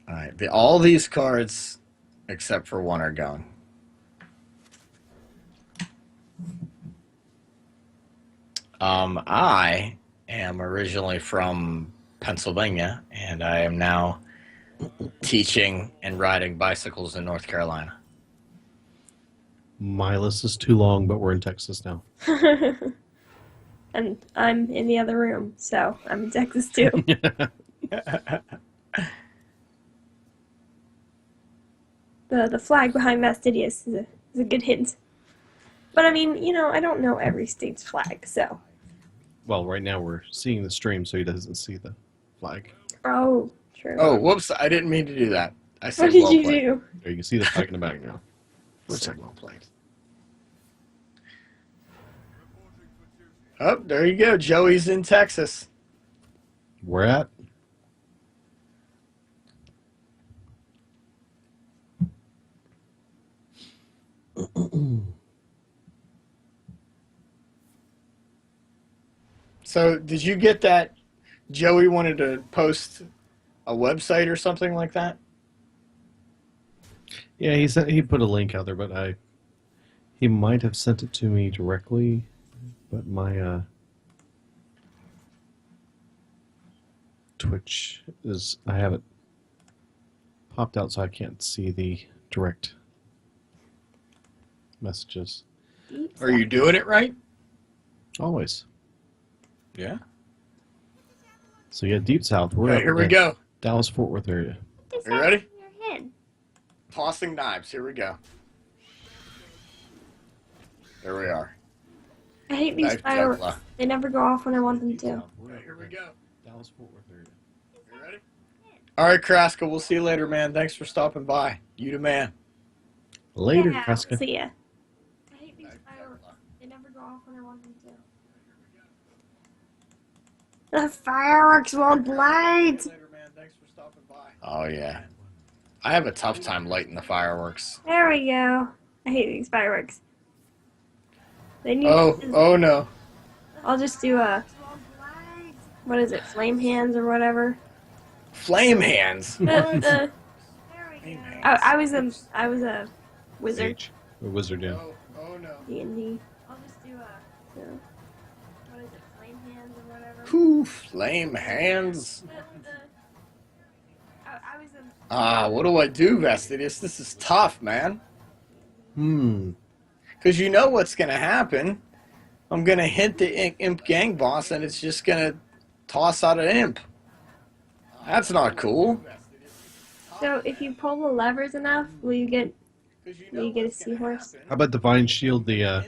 All right. All these cards, except for one, are gone. I am originally from Pennsylvania, and I am now teaching and riding bicycles in North Carolina. My list is too long, but we're in Texas now. And I'm in the other room, so I'm in Texas too. The flag behind Mastidius is a good hint. But I mean, you know, I don't know every state's flag, so. Well, right now we're seeing the stream, so he doesn't see the flag. Oh, true. Oh, whoops. I didn't mean to do that. I said What did well you played. do? There, you can see the flag in the back now. I said well played. Oh, there you go. Joey's in Texas. We're at. So, did you get that Joey wanted to post a website or something like that? Yeah, he put a link out there, but he might have sent it to me directly, but my Twitch I have it popped out, so I can't see the direct messages. Are you doing it right? Always. Yeah. So yeah, Deep South. We're Okay, up here in we the go. Dallas Fort Worth area. Are you ready? In your head. Tossing knives. Here we go. There we are. I hate these Knife fireworks. Templar. They never go off when I want them to. Okay, here we go. Dallas Fort Worth area. You ready? All right, Kraska. We'll see you later, man. Thanks for stopping by. You the man. Later, Yeah, Kreska. see ya. I hate these fireworks. They never go off when I want them to. The fireworks won't light. Later, man. Thanks for Oh yeah. I have a tough time lighting the fireworks. There we go. I hate these fireworks. Then you. Oh no. I'll just do a. What is it? Flame hands or whatever. Flame hands. What? Flame hands. I was a wizard. Mage. A wizard, yeah. Oh no. D&D. I'll just do a. So, what is it? Flame hands or whatever. Whew, flame hands. I was a. What do I do, Vestidius? This is tough, man. Because you know what's going to happen. I'm going to hit the imp gang boss, and it's just going to toss out an imp. That's not cool. So if you pull the levers enough, will you get a seahorse? How about Divine Shield the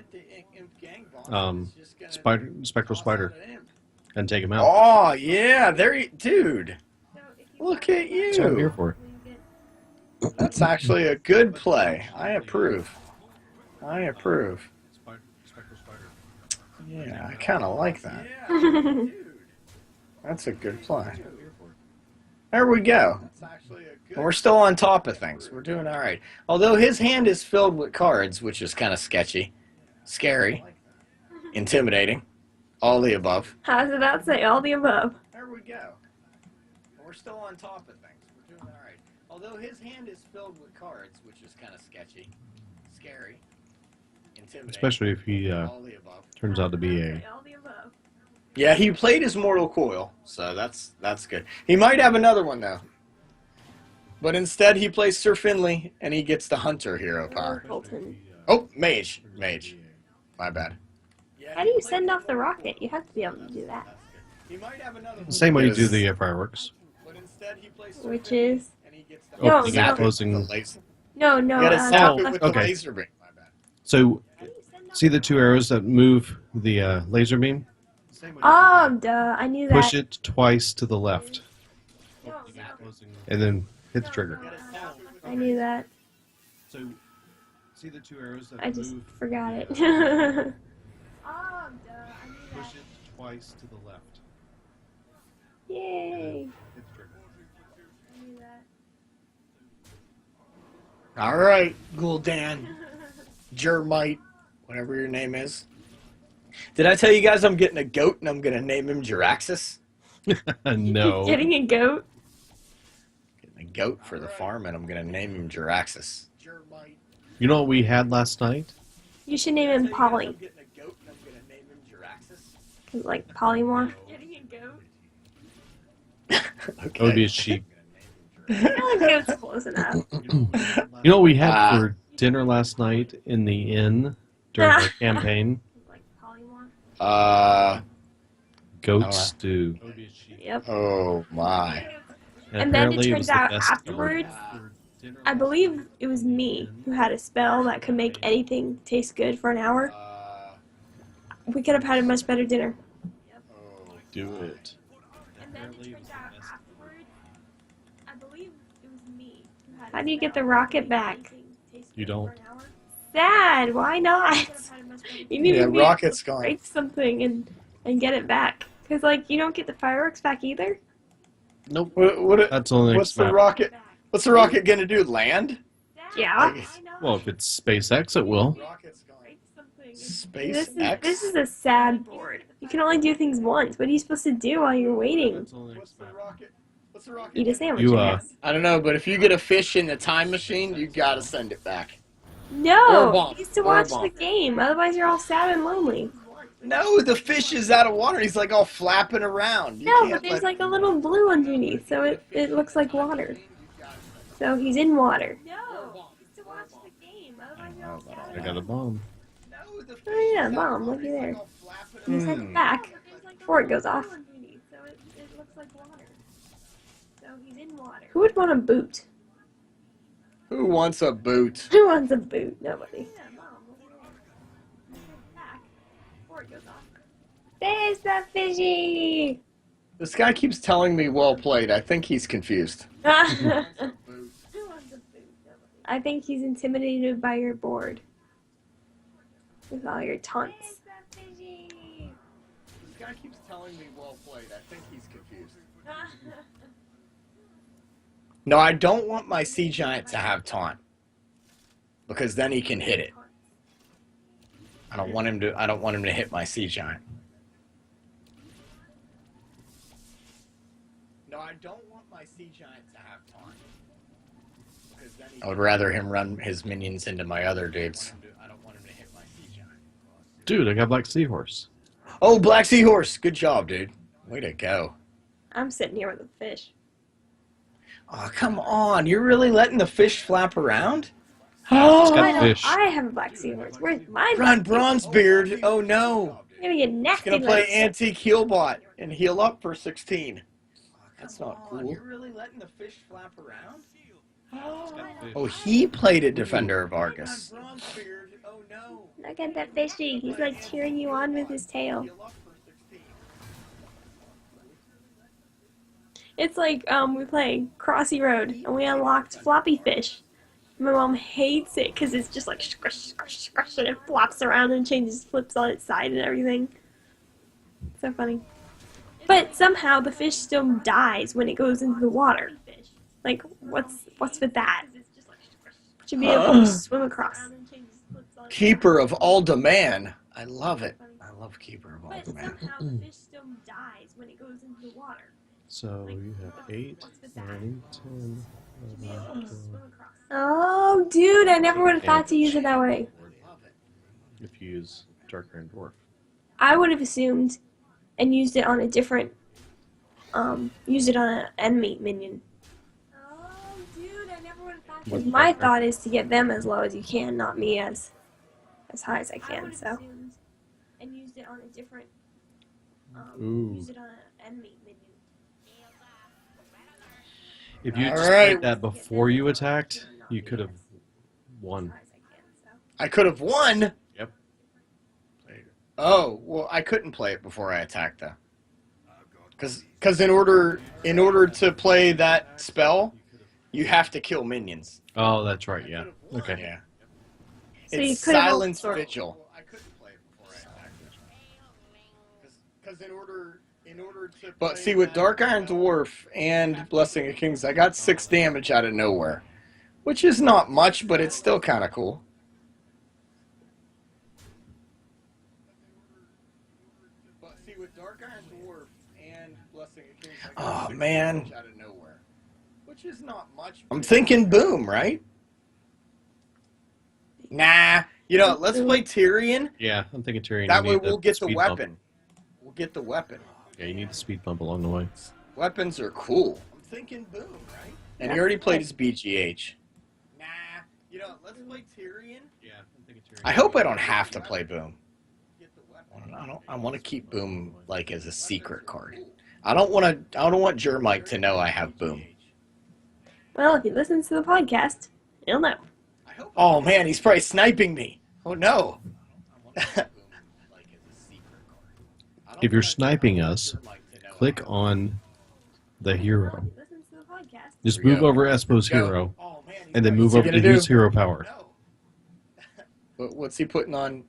spectral spider and take him out? Oh, yeah. Dude. Look at That's what I'm here you. for. That's actually a good play. I approve. I approve. Spectral spider. Yeah, I kind of like that. That's a good play. There we go. And we're still on top of things. We're doing all right. Although his hand is filled with cards, which is kind of sketchy, scary, intimidating, all the above. I was about to say all the above. There we go. And we're still on top of things. We're doing all right. Although his hand is filled with cards, which is kind of sketchy, scary, intimidating, Especially if he all the above. turns out to be a... All the above. Yeah, he played his Mortal Coil, so that's good. He might have another one though. But instead he plays Sir Finley and he gets the Hunter hero power. Colton. Oh, Mage. My bad. How do you send off the rocket? You have to be able to do that. He might have another one. Same way you do the fireworks. But instead he plays Sir Which Finley, is and he gets the Oh, No, you no. got closing. the laser. no. You gotta stop it with the okay. laser beam. My bad. So, see the two arrows that move the laser beam? Oh, duh! I knew that. Push it twice to the left, and then hit the trigger. I knew that. So, see the two arrows that I just move forgot it. the, Oh, duh! I knew push that. it twice to the left, Yay! hit the trigger. I knew that. All right, Gul'dan, Jermite, whatever your name is. Did I tell you guys I'm getting a goat and I'm gonna name him Jiraxis? No. Getting a goat. Getting a goat for the farm and I'm gonna name him Jiraxis. You know what we had last night? You should name him Polly. I'm getting a goat and I'm gonna name him Jiraxis. 'Cause, like polymorph. Getting a goat. Okay. That would be a sheep. I feel like goat's close enough. You know what we had for dinner last night in the inn during our campaign? Like polymorph. Goat Oh, stew. Yep. Oh my. And then it apparently turns was the out best afterwards, dinner I believe it was me who had a spell that could make anything taste good for an hour. We could have had a much better dinner. Do it. And then it turns out afterwards, I believe it was me who had How do you get the rocket back? You don't. Sad. Why not? You need Yeah, to rocket's gone. break something and get it back. Because, like, you don't get the fireworks back either. Nope. What, That's only what's the map. rocket? What's the rocket gonna do? Land? Yeah. Well, if it's SpaceX, it will. Rocket's gone. This SpaceX. is a sad board. You can only do things once. What are you supposed to do while you're waiting? That's only What's the rocket? What's the rocket? Eat a sandwich, You, I guess. I don't know, but if you get a fish in the time machine, you gotta send it back. Or a No! bomb. You used to Or a watch bomb. the game. Otherwise, you're all sad and lonely. No, the fish is out of water. He's like all flapping around. You No, can't but there's let- like a little blue underneath, so it looks like water. So he's in water. No! You used to watch the game. Otherwise, you're all sad. I got a bomb. No, the fish Oh, yeah, is out bomb. of water. Looky He's there. like all flapping You around. send it back before it goes off. So it looks like water. So he's in water. Who would want a boot? Who wants a boot? Who wants a boot? Nobody. There's the fishy! This guy keeps telling me well played. I think he's confused. I think he's intimidated by your board. With all your taunts. This guy keeps telling me well played. I think he's confused. No, I don't want my Sea Giant to have taunt. Because then he can hit it. I don't want him to hit my Sea Giant. No, I don't want my Sea Giant to have taunt. Because then I would rather him run his minions into my other dudes. I don't want him to hit my Sea Giant. Dude, I got Black Seahorse. Oh, Black Seahorse. Good job, dude. Way to go. I'm sitting here with a fish. Oh, come on. You're really letting the fish flap around? It's got I fish. I have a black seahorse. Where's mine? Run, Bronzebeard. Oh, no. I'm gonna get He's nasty. going to play like that. Antique Healbot and heal up for 16. That's not cool. You're really letting the fish flap around? Oh, he played a Defender of Argus. Bronzebeard. Oh no. Look at that fishy. He's like cheering you on with his tail. Heal up for 16. It's like we play Crossy Road and we unlocked Floppy Fish. My mom hates it because it's just like squish, squish, squish, and it flops around and changes, flips on its side and everything. So funny. But somehow the fish still dies when it goes into the water. Like, what's with that? Should be able to swim across. Keeper of Alderman. I love it. I love Keeper of But Alderman. somehow the fish still dies when it goes into the water. So you have 8, 9, 10, 11, 12. Oh, dude, I never would have thought to use it that way. If you use Dark Iron Dwarf. I would have assumed and used it on a different, used it on an enemy minion. Oh, dude, I never would have thought What my Dark Iron? thought is to get them as low as you can, not me as high as I can, so. And used it on a different, Ooh. used it on an enemy minion. If you All just right. played that before you attacked, you could have won. I could have won. Yep. Oh, well, I couldn't play it before I attacked, though. Because in order to play that spell, you have to kill minions. Oh, that's right, yeah. Okay. Yeah. So you It's could have Silence sort of- Vigil. I couldn't play it before I attacked it. Because in order to. But see, with Dark Iron Dwarf and Blessing of Kings, I got 6 damage out of nowhere, which is not much, but it's still kind of cool. But see, with Dark Iron Dwarf and Blessing of Kings, I got 6 damage out of nowhere, which is not much. I'm thinking boom, right? Nah, you know, let's play Tyrion. Yeah, I'm thinking Tyrion. That you way need we'll get the speed bump. weapon. We'll get the weapon. Yeah, you need the speed bump along the way. Weapons are cool. I'm thinking boom, right? And he already played his BGH. Nah, you know, let's play Tyrion. Yeah, I'm thinking Tyrion. I hope I don't have to play boom. I want to keep boom like as a secret card. I don't want Germite to know I have boom. Well, if he listens to the podcast, he'll know. Oh man, he's probably sniping me. Oh no. If you're sniping us, click on the hero. Listens to the podcast. Just Here we move go. over Espo's Go. hero, Oh, man, and then what's move he over to gonna his do? hero power. What's he putting on?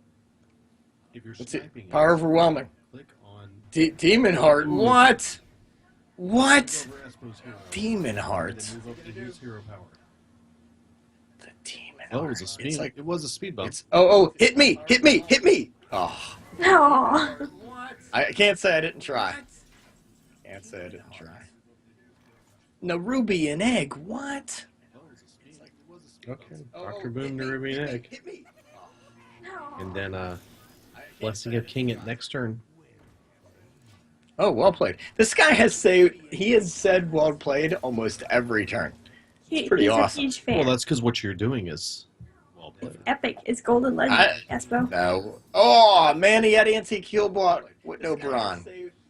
If you're What's it? sniping Power us, overwhelming. click on Demon Heart. Ooh. What? What? over Espo's hero, Demon and Heart. then move up to his hero power. The Demon Oh, it Heart. was a speed. It's like it was a speed bump. it's. Hit me! Hit me! Hit me! Oh, Aww. I can't say I didn't try. Can't say I didn't try. No, Ruby and Egg. What? Okay, Dr. Boom to Ruby and Egg. Hit me! And then Blessing of King at next turn. Oh, well played. This guy has said well played almost every turn. He's pretty a awesome. huge fan. Well, that's because what you're doing is well played. Epic. It's golden legend, Espo. No. Oh man, he had Antique Healbot with no Brawn.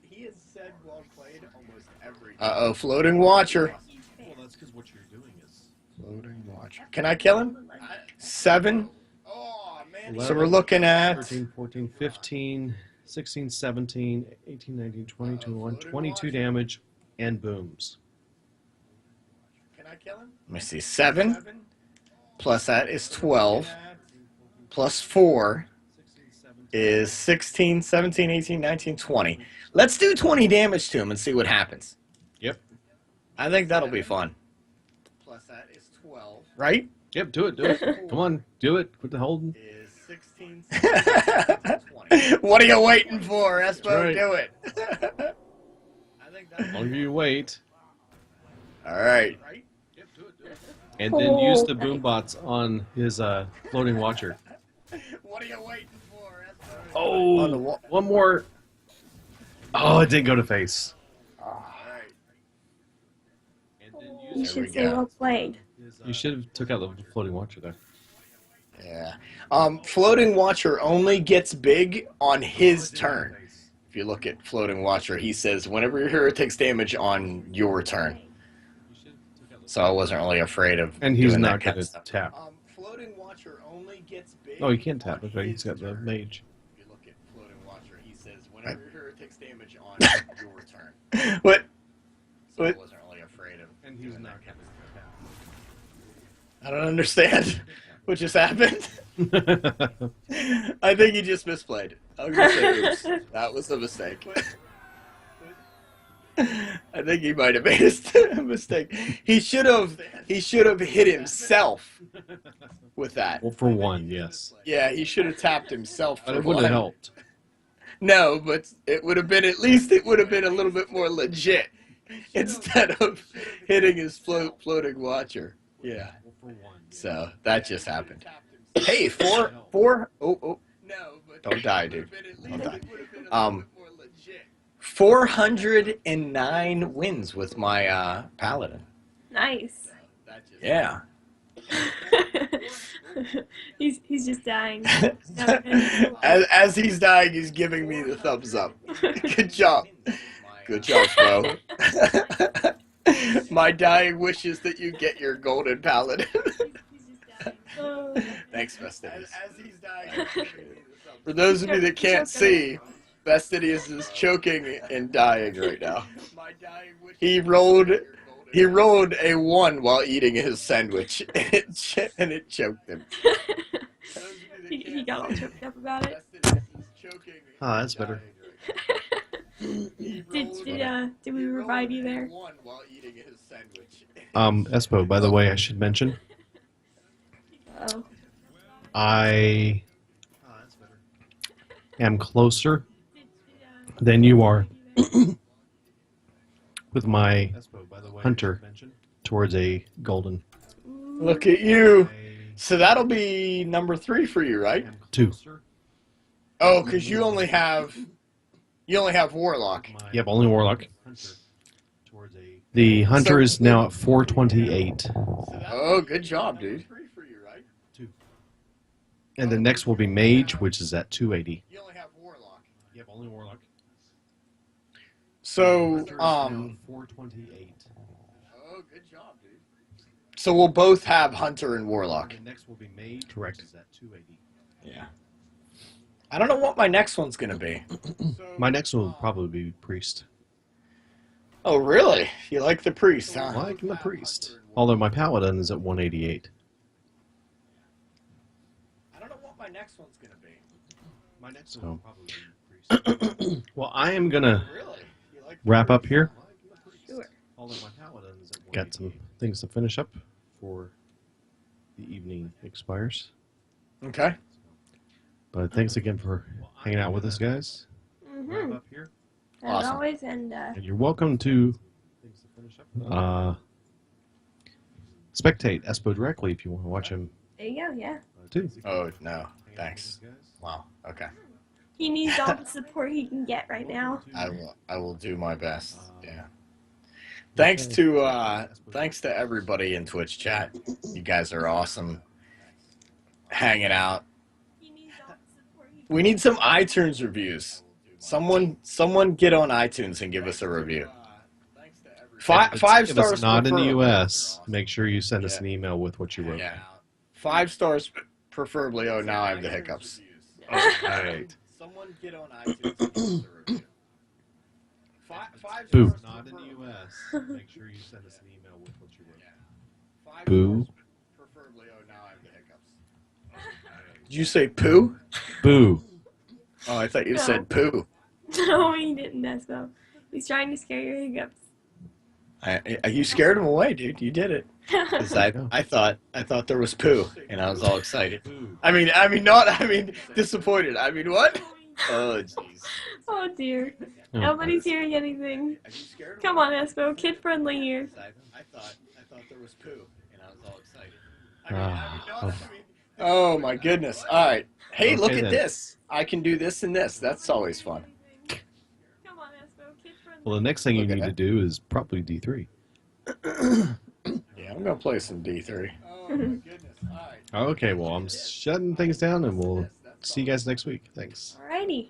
He has said well played almost every. Floating Watcher. Well, that's because what you're doing is Floating Watcher. Can I kill him? 7. Oh man. So we're looking at 13, 14, 15, 16, 17, 18, 19, 20, 21, 22 damage and booms. Can I kill him? Let me see. 7 plus that is 12 plus 4 is 16, 17, 18, 19, 20. Let's do 20 damage to him and see what happens. Yep. I think that'll be fun. plus that is 12. Right? Yep, do it, do it. Come on, do it. Quit the holding. Is 16, 20. What are you waiting for, Espo? right. Do it. I think that's The longer you wait, All right. Yep, do it. and then use the Oh, boom bots on his floating watcher. What are you waiting for, Espo? Oh, On the wall. one more. Oh, it didn't go to face. All right. And then You There we should say go. well played. you should have took out the floating watcher there. Yeah. Floating Watcher only gets big on his turn. If you look at Floating Watcher, he says whenever your hero takes damage on your turn. So I wasn't really afraid of. And he's doing not that kind going of to stuff. tap. Floating Watcher only gets big. Oh, he can tap. on That's right. He's his got the turn. mage. If you look at Floating Watcher, he says whenever your hero takes damage on your turn. What? So I What? wasn't really afraid of. And he's doing not that kind going of stuff. I don't understand what just happened. to tap. I think he just misplayed. I'm gonna say oops. That was a mistake. I think he might have made a mistake. He should have hit himself with that. Well, for one, yes. Yeah, he should have tapped himself. But for it wouldn't have one. helped. No, but it would have been at least it would have been a little bit more legit instead of hitting his floating watcher. Yeah. Well, for one. So that just happened. Hey, four. Oh. No, but Don't die, dude. Don't die. it would have been a little bit more legit. 409 wins with my paladin. Nice. That just Yeah. he's just dying. as he's dying, he's giving me the thumbs up. Good job. Good job, bro. My dying wish is that you get your golden paladin. Oh. Thanks, Vestidius. as he's dying, he's giving you the thumbs For those of you that can't see, Vestidius is choking and dying right now. up. My dying wish He is rolled your golden He rolled a 1 while eating his sandwich, and it choked him. he got all choked up about it. Ah, that's better. Did we revive you there? Espo, by the way, I should mention, Oh. I am closer than you are with my hunter towards a golden. Look at you. So that'll be number 3 for you, right? 2. Oh, because you only have Warlock. Yep, only warlock. The hunter is now at 428, Oh, good job, dude. and the next will be mage, which is at 280. You only have Warlock. Yep, only warlock. So 428. Oh, good job, dude. So we'll both have Hunter and Warlock. The next will be mage. Correct. Which is at 280. Yeah. I don't know what my next one's gonna be. My next one will probably be priest. Oh, really? You like the priest, huh? Like the priest. Although my paladin is at 188. I don't know what my next one's gonna be. My next one will probably be priest. Well, I am gonna Really? You like wrap up here. Sure. Although my paladin is at got some things to finish up before the evening expires. Okay. But thanks again for hanging out with us, guys. Mm-hmm. Up here. As Awesome. always, and And you're welcome to spectate Espo directly if you want to watch him there you go. Yeah. too. Oh, no. Thanks. Wow. Okay. He needs all the support he can get right now. I will do my best. Yeah. Thanks to everybody in Twitch chat. You guys are awesome. Hanging out. He needs all the support he can We need some iTunes reviews. Someone get on iTunes and give us a review. Five If stars. it's not in the preferably. U.S., make sure you send us an email with what you wrote. Yeah. 5 stars preferably. Oh, now I have the hiccups. All right. Someone get on iTunes and give us a review. Five Boo. stars Not in the preferably. U.S. Make sure you send us an email with what you wrote. 5 Boo. stars preferably. Oh, now I have the hiccups. Did you say poo? Boo. Oh, I thought you No. said poo. No, he didn't, Espo. He's trying to scare your hiccups. You scared him away, dude. You did it. Because I thought there was poo, and I was all excited. I mean, disappointed. I mean, what? Oh, jeez. Oh dear. Oh, Nobody's hearing anything. Come on, Espo. Kid friendly here. I thought there was poo, and I was all excited. Ah, Oh my goodness! All right. Hey, Okay, look at then. this. I can do this and this. That's always fun. Come on, Espo. Kid friendly. Well, the next thing you Look at need to that. do is probably D3. Yeah, I'm gonna play some D3. Oh my goodness! All right. Okay, well, I'm shutting things down, and we'll see you guys next week. Thanks. Alrighty.